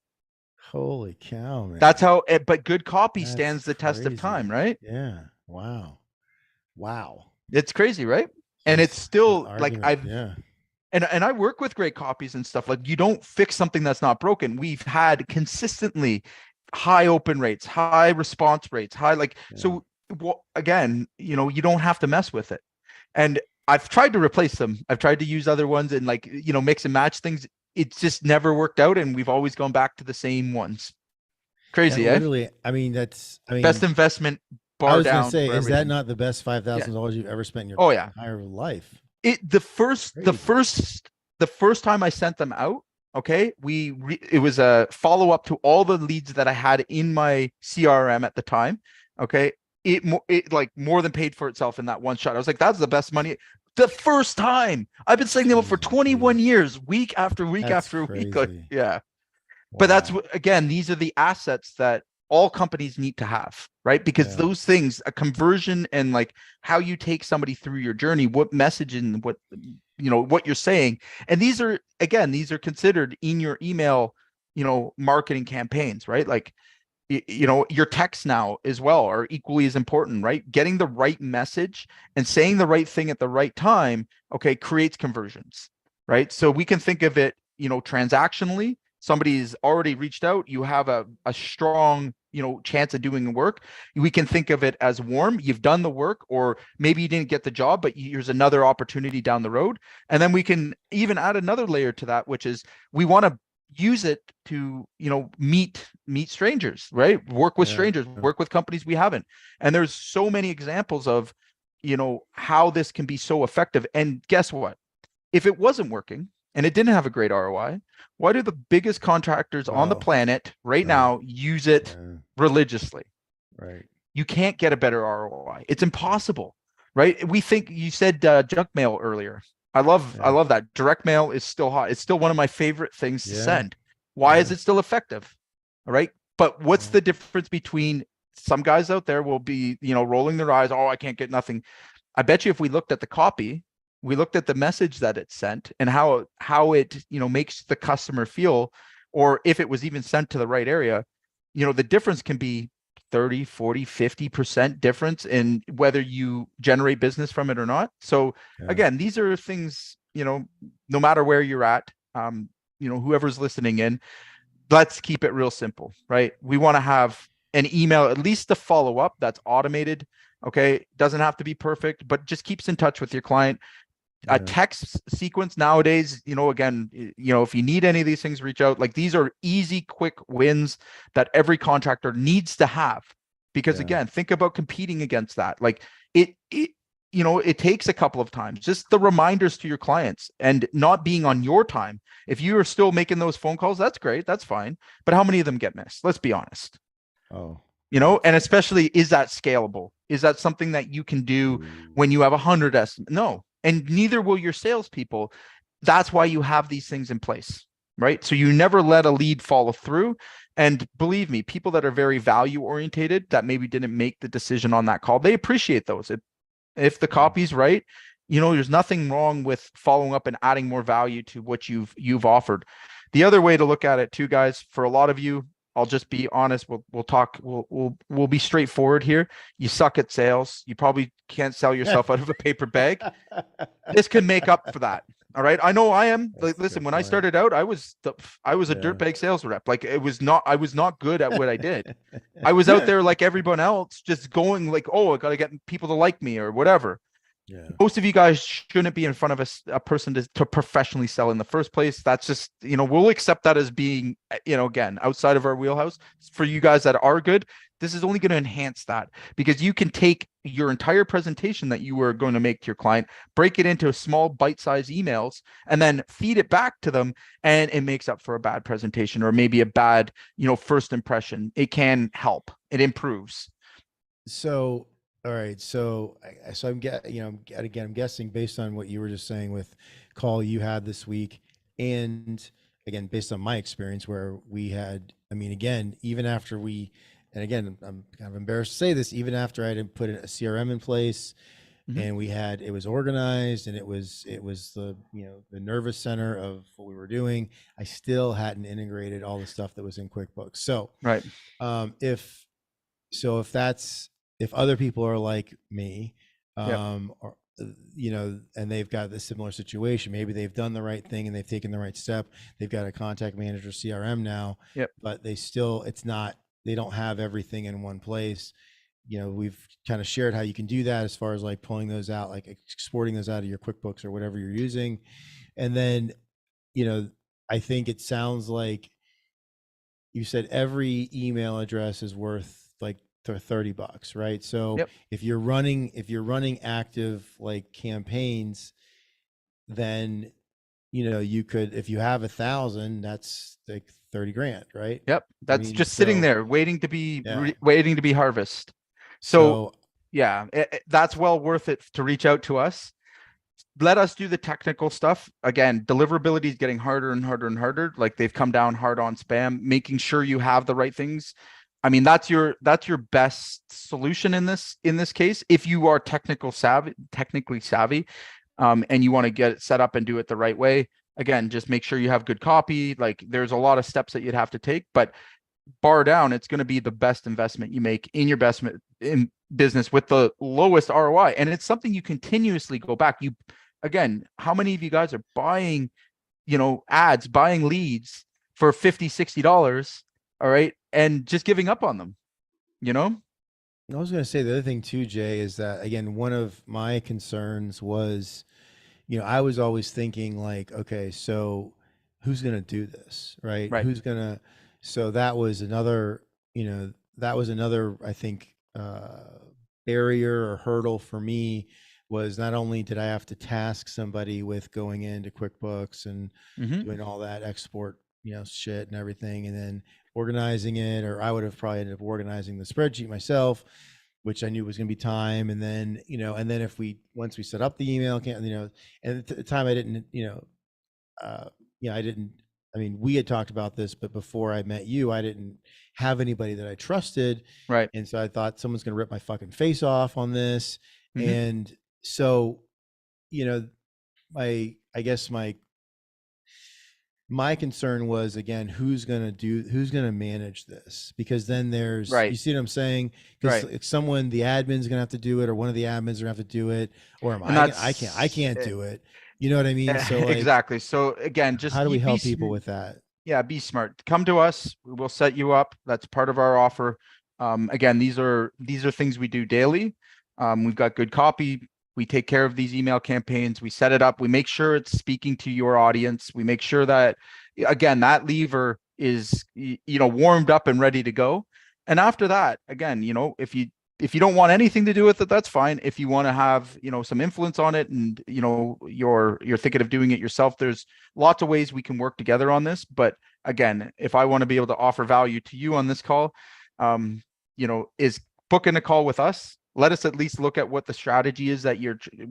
Holy cow, That's man. how but good copy That's stands the test of crazy. time, right? Yeah. Wow. Wow. It's crazy, right? And it's Just the still like argument. I've Yeah. and I work with great copies and stuff. Like you don't fix something that's not broken. We've had consistently high open rates, high response rates, high like Yeah. so well, again, you know, you don't have to mess with it. And I've tried to replace them. I've tried to use other ones and like, you know, mix and match things. It's just never worked out. And we've always gone back to the same ones. That Crazy, eh? literally, I mean, I Best mean, investment I bar was gonna down say, for is that everything. not the best five Yeah. thousand dollars you've ever spent in your Oh yeah. entire life? It the first the Crazy. first the first time I sent them out, okay, it was a follow up to all the leads that I had in my CRM at the time. Okay. It like more than paid for itself in that one shot. I was like, that's the best money. The first time I've been sending them out for Jesus, 21 geez. years, week after week That's after week. Like, crazy. yeah. But that's Wow. what, again, these are the assets that all companies need to have, right? Because Yeah. those things, a conversion and like how you take somebody through your journey, what message and what, you know, what you're saying. And these are, again, these are considered in your email, you know, marketing campaigns, right? Like, you know, your texts now as well are equally as important, right? Getting the right message and saying the right thing at the right time, okay, creates conversions, right? So we can think of it, you know, transactionally. Somebody's already reached out, you have a strong, you know, chance of doing the work. We can think of it as warm, you've done the work, or maybe you didn't get the job, but here's another opportunity down the road. And then we can even add another layer to that, which is we want to use it to, you know, meet strangers, right? Work with Yeah. strangers, work with companies we haven't. And there's so many examples of, you know, how this can be so effective. And guess what? If it wasn't working and it didn't have a great ROI, why do the biggest contractors on the Well, planet right right. now use it Yeah. religiously? Right. You can't get a better ROI. It's impossible, right? We think you said junk mail earlier. I Yeah. love that. Direct mail is still hot. It's still one of my favorite things to Yeah. send. Why is Yeah. it still effective? All right. But what's Well, the difference between some guys out there will be, you know, rolling their eyes, oh, I can't get nothing. I bet you if we looked at the copy, we looked at the message that it sent and how it, you know, makes the customer feel, or if it was even sent to the right area, you know, the difference can be 30, 40, 50% difference in whether you generate business from it or not. So yeah. again, these are things, you know, no matter where you're at, you know, whoever's listening in, let's keep it real simple, right? We want to have an email, at least a follow up that's automated, Okay. Doesn't have to be perfect, but just keeps in touch with your client. A Yeah. text sequence nowadays, again, if you need any of these things, reach out. Like, these are easy, quick wins that every contractor needs to have. Because Yeah. again, think about competing against that. Like, it takes a couple of times, just the reminders to your clients and not being on your time. If you are still making those phone calls, that's great. That's fine. But how many of them get missed? Let's be honest. Oh, And especially, is that scalable? Is that something that you can do ooh. when you have 100 estimate? No. And neither will your salespeople. That's why you have these things in place, right? So you never let a lead follow through. And believe me, people that are very value orientated that maybe didn't make the decision on that call, they appreciate those. If the Yeah. copy's right, there's nothing wrong with following up and adding more value to what you've offered. The other way to look at it too, guys, for a lot of you, I'll just be honest. We'll talk. We'll be straightforward here. You suck at sales. You probably can't sell yourself out of a paper bag. This can make up for that. All right. I know I am. Like, That's a listen, good when I point. started out, I was a Yeah. dirtbag sales rep. Like, I was not good at what I did. I was out there like everyone else, just going like, oh, I got to get people to like me or whatever. Yeah. Most of you guys shouldn't be in front of a person to professionally sell in the first place. That's just, we'll accept that as being, again, outside of our wheelhouse. For you guys that are good, this is only going to enhance that, because you can take your entire presentation that you were going to make to your client, break it into small bite-sized emails, and then feed it back to them. And it makes up for a bad presentation or maybe a bad, first impression. It can help. It improves. So, all right. So, I'm guessing based on what you were just saying with call you had this week, and again, based on my experience where we had, I mean, again, even after we, and again, I'm kind of embarrassed to say this, even after I had put a CRM in place Mhm. and it was organized and it was the nervous center of what we were doing, I still hadn't integrated all the stuff that was in QuickBooks. So, Right. if if other people are like me, Yep. or and they've got this similar situation, maybe they've done the right thing and they've taken the right step, they've got a contact manager CRM now, Yep. but they don't have everything in one place. We've kind of shared how you can do that as far as like pulling those out, like exporting those out of your QuickBooks or whatever you're using. And then, I think it sounds like you said every email address is worth like $30, right? So Yep. if you're running active like campaigns, then you could, if you have 1,000, that's like 30 grand, right? Yep. I That's mean, just sitting so there waiting to be yeah. waiting to be harvested. So So yeah, that's well worth it to reach out to us. Let us do the technical stuff. Again, deliverability is getting harder and harder and harder. Like, they've come down hard on spam, making sure you have the right things. I mean, that's your best solution in this case. If you are technically savvy, and you want to get it set up and do it the right way. Again, just make sure you have good copy. Like, there's a lot of steps that you'd have to take, but bar down, it's going to be the best investment you make in your best in business with the lowest ROI. And it's something you continuously go back. Again, how many of you guys are buying, ads, buying leads for $50, $60, all right, and just giving up on them, I was going to say the other thing too, Jay, is that again, one of my concerns was, I was always thinking like, okay, so who's going to do this, right? Right. So that was another, I think, barrier or hurdle for me, was not only did I have to task somebody with going into QuickBooks and Mm-hmm. doing all that export, shit and everything, and then organizing it, or I would have probably ended up organizing the spreadsheet myself, which I knew was going to be time. And then, if once we set up the email account, and at the time I didn't, I didn't, I mean, we had talked about this, but before I met you, I didn't have anybody that I trusted. Right. And so I thought someone's going to rip my fucking face off on this. Mm-hmm. And so, I guess my concern was, again, who's going to manage this? Because then Right. you see what I'm saying? Because Right. it's someone, the admin's going to have to do it, or one of the admins are going to have to do it, or And I can't do it. You know what I mean? So like, exactly. So again, just how do we be help people with that? yeah, be smart. Come to us. We will set you up. That's part of our offer. Again, these are things we do daily. We've got good copy. We take care of these email campaigns. We set it up. We make sure it's speaking to your audience. We make sure that, again, that lever is, warmed up and ready to go. And after that, again, if you don't want anything to do with it, that's fine. If you want to have, some influence on it and, you're thinking of doing it yourself, there's lots of ways we can work together on this. But again, if I want to be able to offer value to you on this call, is booking a call with us. Let us at least look at what the strategy is that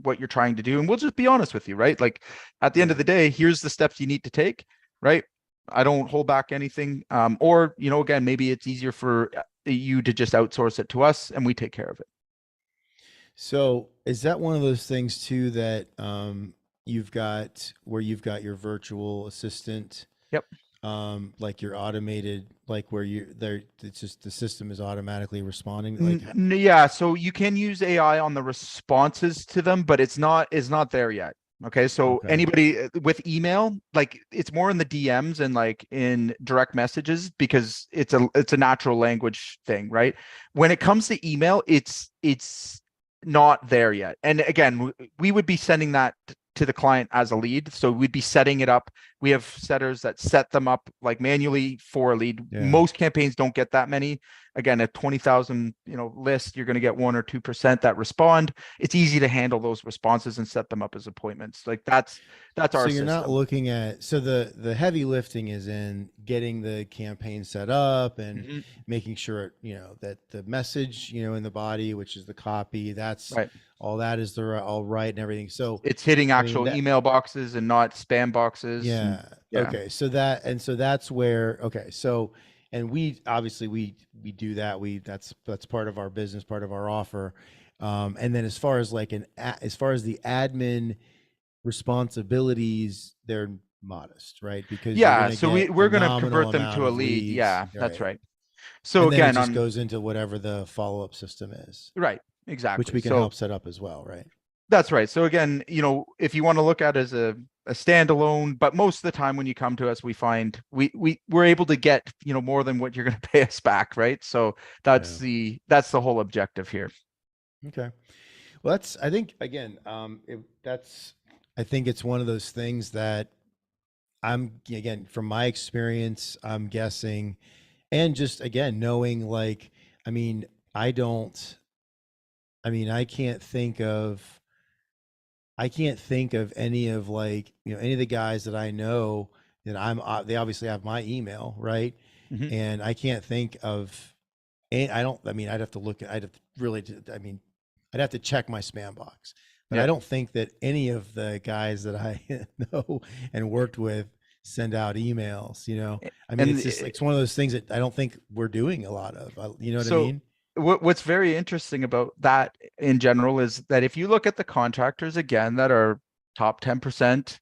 what you're trying to do. And we'll just be honest with you, right? Like at the end of the day, here's the steps you need to take, right? I don't hold back anything. Or, again, maybe it's easier for you to just outsource it to us and we take care of it. So is that one of those things too that you've got your virtual assistant? Yep. Like your automated, like where it's just the system is automatically responding. Like, yeah, so you can use AI on the responses to them, but it's not there yet. Okay, so okay. anybody with email, like it's more in the DMs and like in direct messages because it's a natural language thing, right? When it comes to email, it's not there yet. And again, we would be sending that to the client as a lead. So we'd be setting it up. We have setters that set them up like manually for a lead. Yeah. Most campaigns don't get that many. Again, a 20,000, list, you're going to get 1 or 2% that respond. It's easy to handle those responses and set them up as appointments. Like that's our So you're system. not looking at, so the heavy lifting is in getting the campaign set up and making sure, that the message, in the body, which is the copy, that's right. All that is all right and everything. So it's hitting actual email boxes and not spam boxes. Yeah. Okay. So that's where, okay. So, and we obviously we do that. That's part of our business, part of our offer. And then as far as as far as the admin responsibilities, they're modest, right? Because so we're going to convert them to a lead. Leads, yeah, that's right. So and then again, it just goes into whatever the follow-up system is. Right. Exactly. Which we can help set up as well, right? That's right. So again, if you want to look at it as a standalone, but most of the time when you come to us, we find we're able to get, more than what you're going to pay us back. Right. So that's the whole objective here. Okay. Well, I think again, I think it's one of those things that again, from my experience, I'm guessing, and just again, knowing I can't think of any of any of the guys that I know that they obviously have my email, right? And I can't think of I'd have to check my spam box, but I don't think that any of the guys that I know and worked with send out emails, it's one of those things that I don't think we're doing a lot of, what I mean? What's very interesting about that in general is that if you look at the contractors again that are top 10%,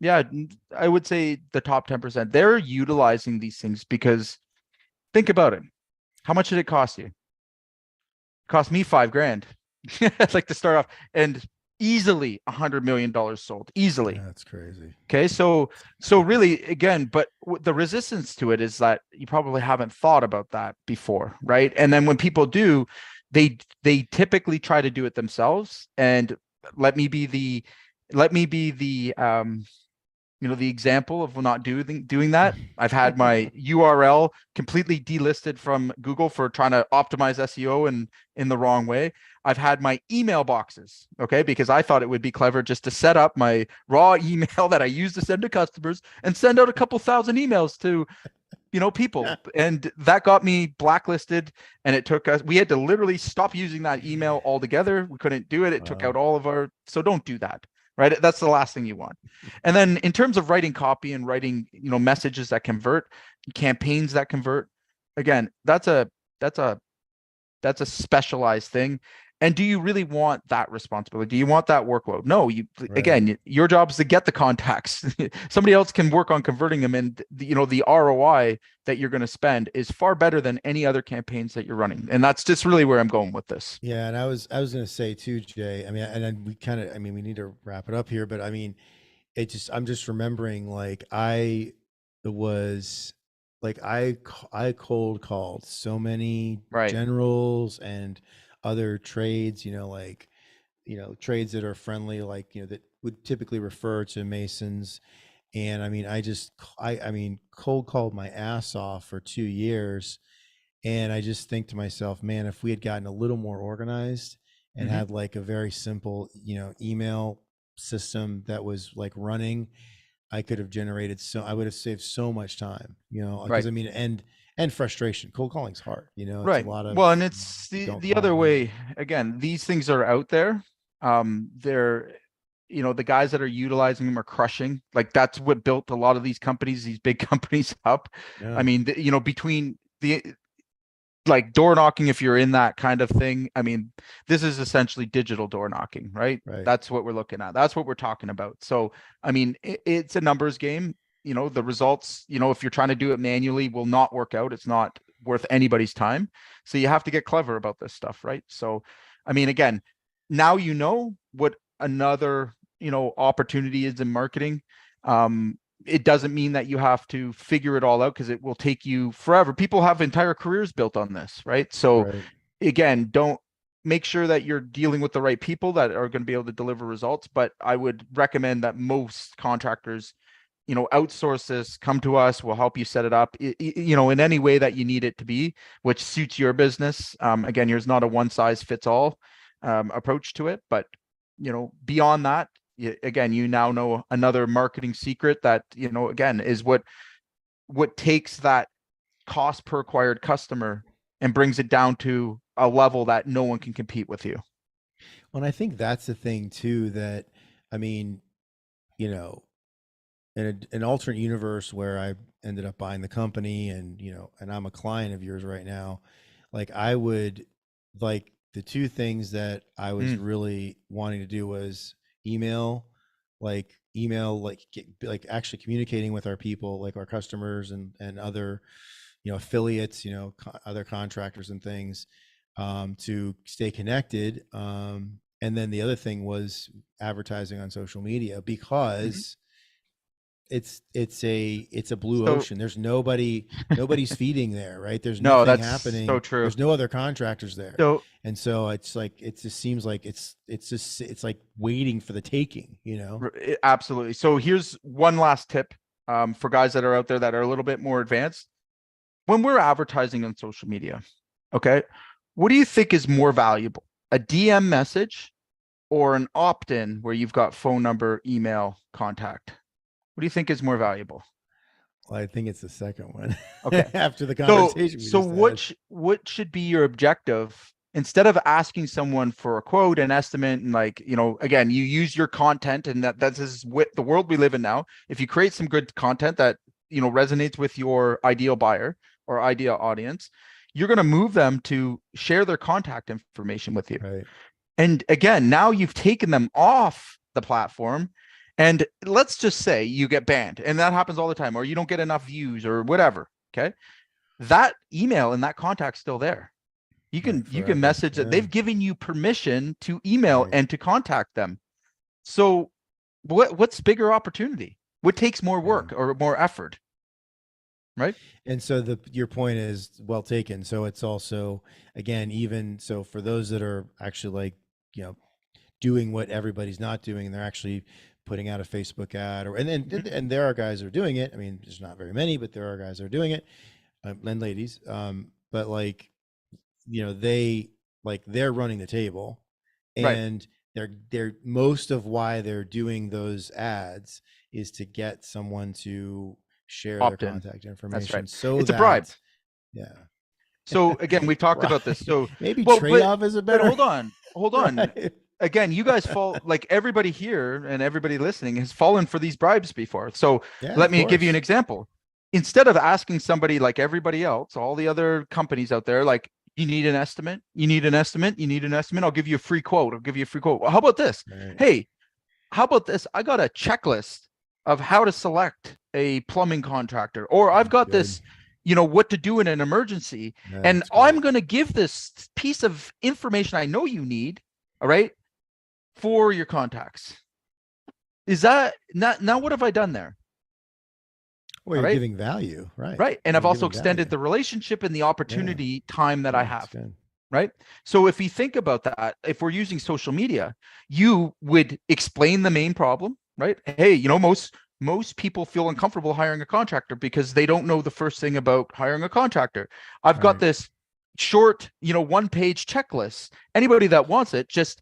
I would say the top 10%, they're utilizing these things because think about it. How much did it cost you? It cost me $5,000. Like to start off, and easily $100 million sold easily. Yeah, that's crazy. Okay. So really, again, but the resistance to it is that you probably haven't thought about that before. Right. And then when people do, they typically try to do it themselves. And let me be the the example of not doing that. I've had my URL completely delisted from Google for trying to optimize SEO in the wrong way. I've had my email boxes, okay, because I thought it would be clever just to set up my raw email that I use to send to customers and send out a couple thousand emails to people, and that got me blacklisted. And it took us, we had to literally stop using that email altogether. We couldn't do it. It took out all of our, so don't do that. Right. That's the last thing you want. And then in terms of writing copy and writing, messages that convert, campaigns that convert, again, that's a specialized thing. And do you really want that responsibility? Do you want that workload? No, again, your job is to get the contacts. Somebody else can work on converting them. And the ROI that you're going to spend is far better than any other campaigns that you're running. And that's just really where I'm going with this. Yeah. And I was going to say too, Jay, we need to wrap it up here, but I'm just remembering I cold called so many generals and other trades, like, trades that are friendly, like, that would typically refer to masons. And I mean, I mean, cold called my ass off for 2 years. And I just think to myself, man, if we had gotten a little more organized and Hmm. had like a very simple, email system that was like running, I could have generated I would have saved so much time, because Right. I mean, and frustration. Cold calling's hard, it's a Right. lot of Well, and it's don't the call other me. way. Again, these things are out there. They're, the guys that are utilizing them are crushing. Like that's what built a lot of these companies, these big companies up. I Yeah, mean, between the like door knocking, if you're in that kind of thing, I mean, this is essentially digital door knocking, right? right. That's what we're looking at. That's what we're talking about. So, I mean, it's a numbers game. The results, if you're trying to do it manually, will not work out. It's not worth anybody's time. So you have to get clever about this stuff, right? So, I mean, again, now you know what another, opportunity is in marketing. It doesn't mean that you have to figure it all out because it will take you forever. People have entire careers built on this, right? So Right. again, don't make sure that you're dealing with the right people that are going to be able to deliver results. But I would recommend that most contractors, outsource this, come to us, we'll help you set it up, in any way that you need it to be, which suits your business. Again, there's not a one size fits all approach to it, but beyond that, again, you now know another marketing secret that, again, is what takes that cost per acquired customer and brings it down to a level that no one can compete with you. Well, and I think that's the thing too, that, I mean, you know, in an alternate universe where I ended up buying the company, and, and I'm a client of yours right now, like I would, like, the two things that I was Mm, really wanting to do was email, like like actually communicating with our people, like our customers and other, affiliates, other contractors and things, to stay connected. And then the other thing was advertising on social media, mhm. because it's a blue So ocean. There's nobody's feeding there, right? There's no, nothing that's so happening. true. There's no other contractors there. So And so it's like, it just seems like it's like waiting for the taking, absolutely. So here's one last tip, for guys that are out there that are a little bit more advanced. When we're advertising on social media, okay, what do you think is more valuable? A DM message or an opt-in where you've got phone number, email, contact? What do you think is more valuable? Well, I think it's the second one. Okay. After the So, conversation we so just had. what should be your objective instead of asking someone for a quote, an estimate, and like, again, you use your content, and that is what the world we live in now. If you create some good content that, resonates with your ideal buyer or ideal audience, you're going to move them to share their contact information with you. Right. And again, now you've taken them off the platform. And let's just say you get banned, and that happens all the time, or you don't get enough views or whatever. Okay. That email and that contact's still there. You Right. can Forever. message that Yeah. they've given you permission to email Right. and to contact them. So what's bigger opportunity? What takes more Yeah. work or more effort? Right. And so your point is well taken. So it's also, again, even so for those that are actually, like, you know, doing what everybody's not doing, and they're actually putting out a Facebook ad, or and there are guys that are doing it. I mean, there's not very many, but there are guys that are doing it, and ladies. But like, they, like, they're running the table, Right. and they're most of why they're doing those ads is to get someone to share their Opt in. contact That's right. information, so It's a bribe. that, yeah. So again, we've talked about this. Right. So, Maybe well, trade but off is a but better. hold on. Right. Again, you guys fall, like everybody here and everybody listening has fallen for these bribes before. So Yeah, let of me give you an course. example. Instead of asking somebody like everybody else, all the other companies out there, like, you need an estimate, you need an estimate, you need an estimate, I'll give you a free quote. I'll give you a free quote. Well, how about this? Right. Hey, how about this? I got a checklist of how to select a plumbing contractor, or I've That's got good. this, what to do in an emergency. And That's I'm great. going to give this piece of information I know you need, all right, for your contacts. Is that not, now what have I done there? Well, All you're right. giving value, right? Right. And I've You're also giving value. extended the relationship and the Yeah. opportunity time that I Yeah, that's have. good. right? So if you think about that, if we're using social media, you would explain the main problem, right? Hey, most people feel uncomfortable hiring a contractor because they don't know the first thing about hiring a contractor. I've got Right. this short, one-page checklist. Anybody that wants it, just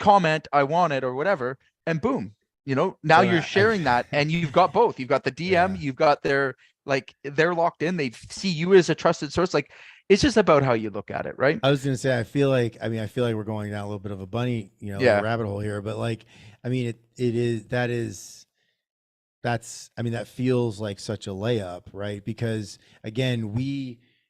comment, I want it or whatever, and boom, now So you're sharing that, and you've got both. You've got the DM, yeah, you've got their, like, they're locked in. They see you as a trusted source. Like, it's just about how you look at it, right? I was gonna say, I feel like we're going down a little bit of a bunny, like a Yeah, rabbit hole here, but like, I mean, it is, I mean, that feels like such a layup, right? Because again,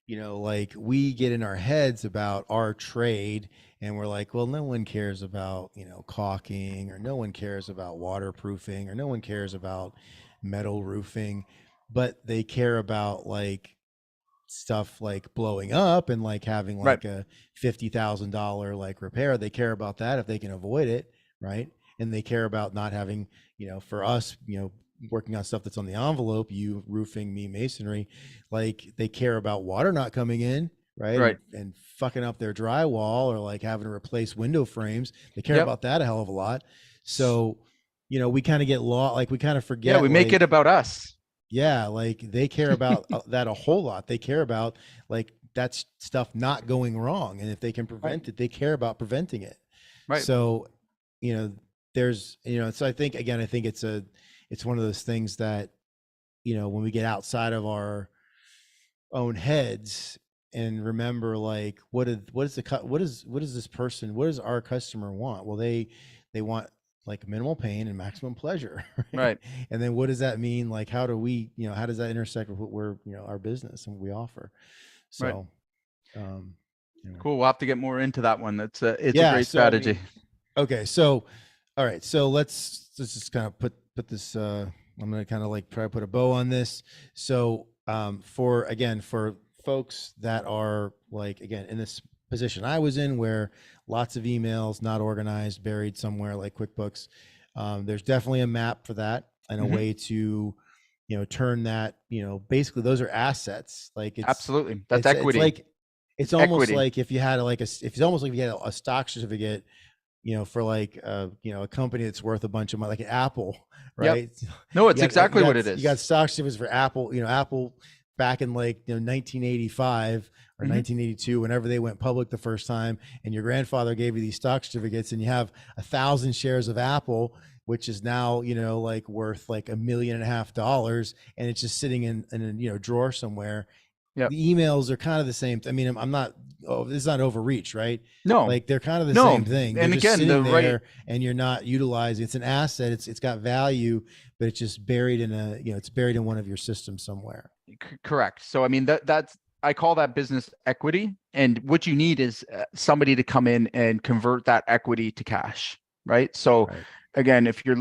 like we get in our heads about our trade and we're like, well, no one cares about, caulking, or no one cares about waterproofing, or no one cares about metal roofing, but they care about like stuff like blowing up and like having right, like a $50,000 like repair. They care about that if they can avoid it, right? And they care about not having, for us, working on stuff that's on the envelope, you roofing, me masonry, like they care about water not coming in, right? right. And fucking up their drywall, or like having to replace window frames. They care Yep. about that a hell of a lot. So, we kind of get lost, like we kind of Yeah, forget, we make it like, about us. yeah, like they care about that a whole lot. They care about like that stuff not going wrong. And if they can Right, prevent it, they care about preventing it. right, So, you know, so I think, again, I think it's one of those things that, when we get outside of our own heads and remember, like, what is this person, what does our customer want? Well, they want like minimal pain and maximum pleasure, right? right, And then what does that mean? Like, how do we, how does that intersect with what we're, our business and what we offer? right. So, um, anyway. Cool. We'll have to get more into that one. It's a Yeah. great So, I strategy. mean, okay. So, all right. So let's just kind of put this, I'm going to kind of like try to put a bow on this. So, for folks that are like, again, in this position I was in, where lots of emails, not organized, buried somewhere like QuickBooks, there's definitely a map for that, and a Hmm. way to, turn that, basically those are assets. Like Absolutely. That's it's equity. like, it's It's almost equity. like if you had like it's almost like if you had a stock certificate, for like a company that's worth a bunch of money, like an Apple, Yep. right? No, You it's got like exactly what it you got is. stock certificates for Apple, Apple back in like 1985 or Hmm. 1982, whenever they went public the first time, and your grandfather gave you these stock certificates, and you have 1,000 shares of Apple, which is now like worth like $1.5 million, and it's just sitting in a drawer somewhere. Yep. The emails are kind of the same. I mean, I'm not, oh, this is not overreach, right? No, Like they're kind of the no. same thing. They're And just again, the sitting right, there and you're not utilizing. It's an asset. It's got value, but it's just buried in it's buried in one of your systems somewhere. correct. So, I mean, I call that business equity. And what you need is somebody to come in and convert that equity to cash, right? So, Right. again, if you're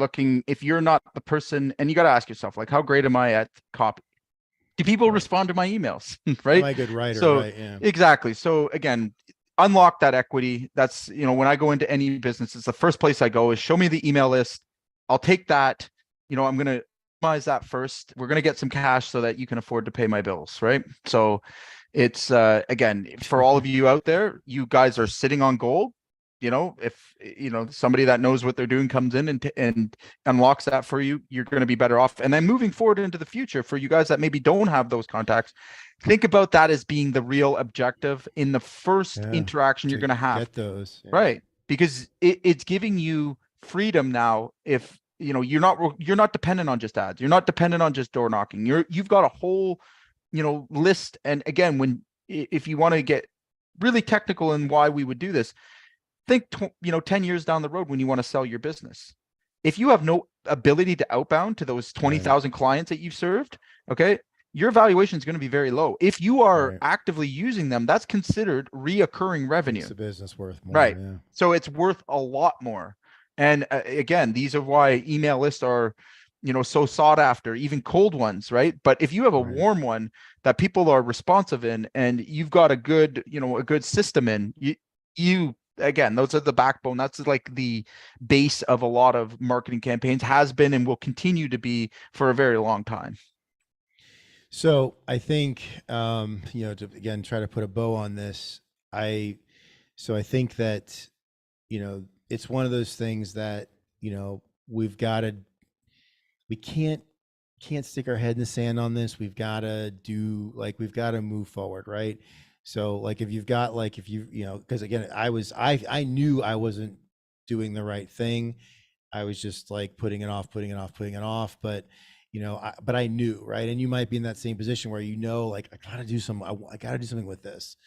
not the person, and you got to ask yourself, like, how great am I at copy? Do people Right. respond to my emails? Am Right. I a good writer? So, Right. Yeah. exactly. So, again, unlock that equity. That's, when I go into any business, it's the first place I go is show me the email list. I'll take that. I'm going to optimize that first. We're going to get some cash so that you can afford to pay my bills. Right. So it's, again, for all of you out there, you guys are sitting on gold. If somebody that knows what they're doing comes in and unlocks that for you, you're going to be better off. And then moving forward into the future, for you guys that maybe don't have those contacts, think about that as being the real objective in the first Yeah. interaction you're To going to have, get those. Yeah. right? Because it's giving you freedom now. If you're not dependent on just ads, you're not dependent on just door knocking. You've got a whole list. And again, if you want to get really technical in why we would do this, think 10 years down the road when you want to sell your business. If you have no ability to outbound to those Right. 20,000 clients that you've served, okay, your valuation is going to be very low. If you are Right. actively using them, that's considered reoccurring Makes revenue, the business worth more. right? Yeah. So it's worth a lot more. And again, these are why email lists are so sought after, even cold ones, right? But if you have a Right. warm one that people are responsive in, and you've got a good system in, you again, those are the backbone. That's like the base of a lot of marketing campaigns, has been and will continue to be for a very long time. So I think, to again try to put a bow on this, I So I think that, it's one of those things that, we've got to, we can't stick our head in the sand on this. We've got to we've got to move forward, right? So like if you've got like if you because again I knew I wasn't doing the right thing. I was just like putting it off, putting it off, putting it off. But but I knew, right? And you might be in that same position where like I gotta do some, I gotta do something with this.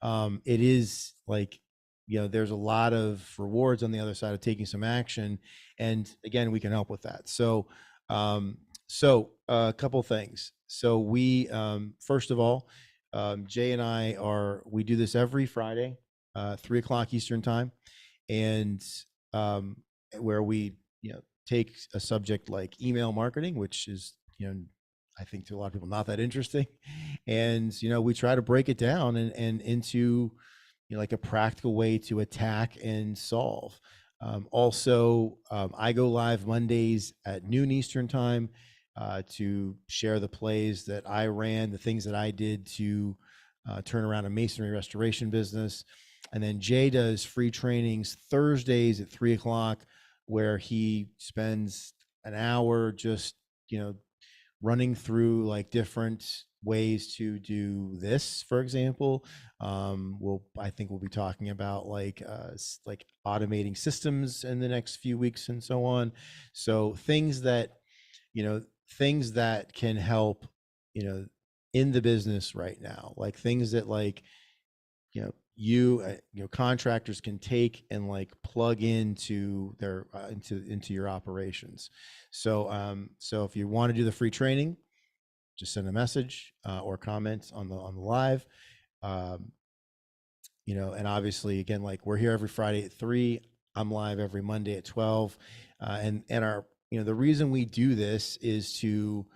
It is like there's a lot of rewards on the other side of taking some action, and again, we can help with that. So, a couple things. So we first of all, Jay and we do this every Friday, 3 o'clock Eastern time, and um, where we take a subject like email marketing, which is I think to a lot of people not that interesting, and we try to break it down and into like a practical way to attack and solve. I go live Mondays at noon Eastern time to share the plays that I ran, the things that I did to turn around a masonry restoration business. And then Jay does free trainings Thursdays at 3 o'clock, where he spends an hour just, running through like different ways to do this. For example, I think we'll be talking about like automating systems in the next few weeks and so on. So things that can help, in the business right now, like things that like contractors can take and like plug into their into your operations. So if you want to do the free training, just send a message or comment on the live. um, and obviously again, like we're here every Friday at 3. I'm live every Monday at 12. And our the reason we do this is to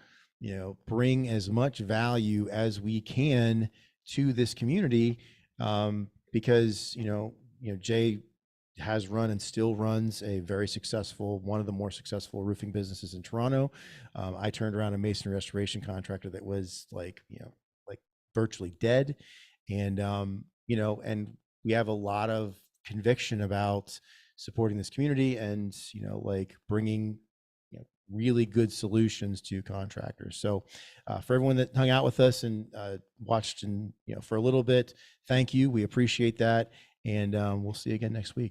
bring as much value as we can to this community, because Jay has run and still runs a very successful, one of the more successful roofing businesses in Toronto. I turned around a masonry restoration contractor that was like virtually dead, and and we have a lot of conviction about supporting this community and like bringing really good solutions to contractors. So for everyone that hung out with us and watched and for a little bit, thank you. We appreciate that, and we'll see you again next week.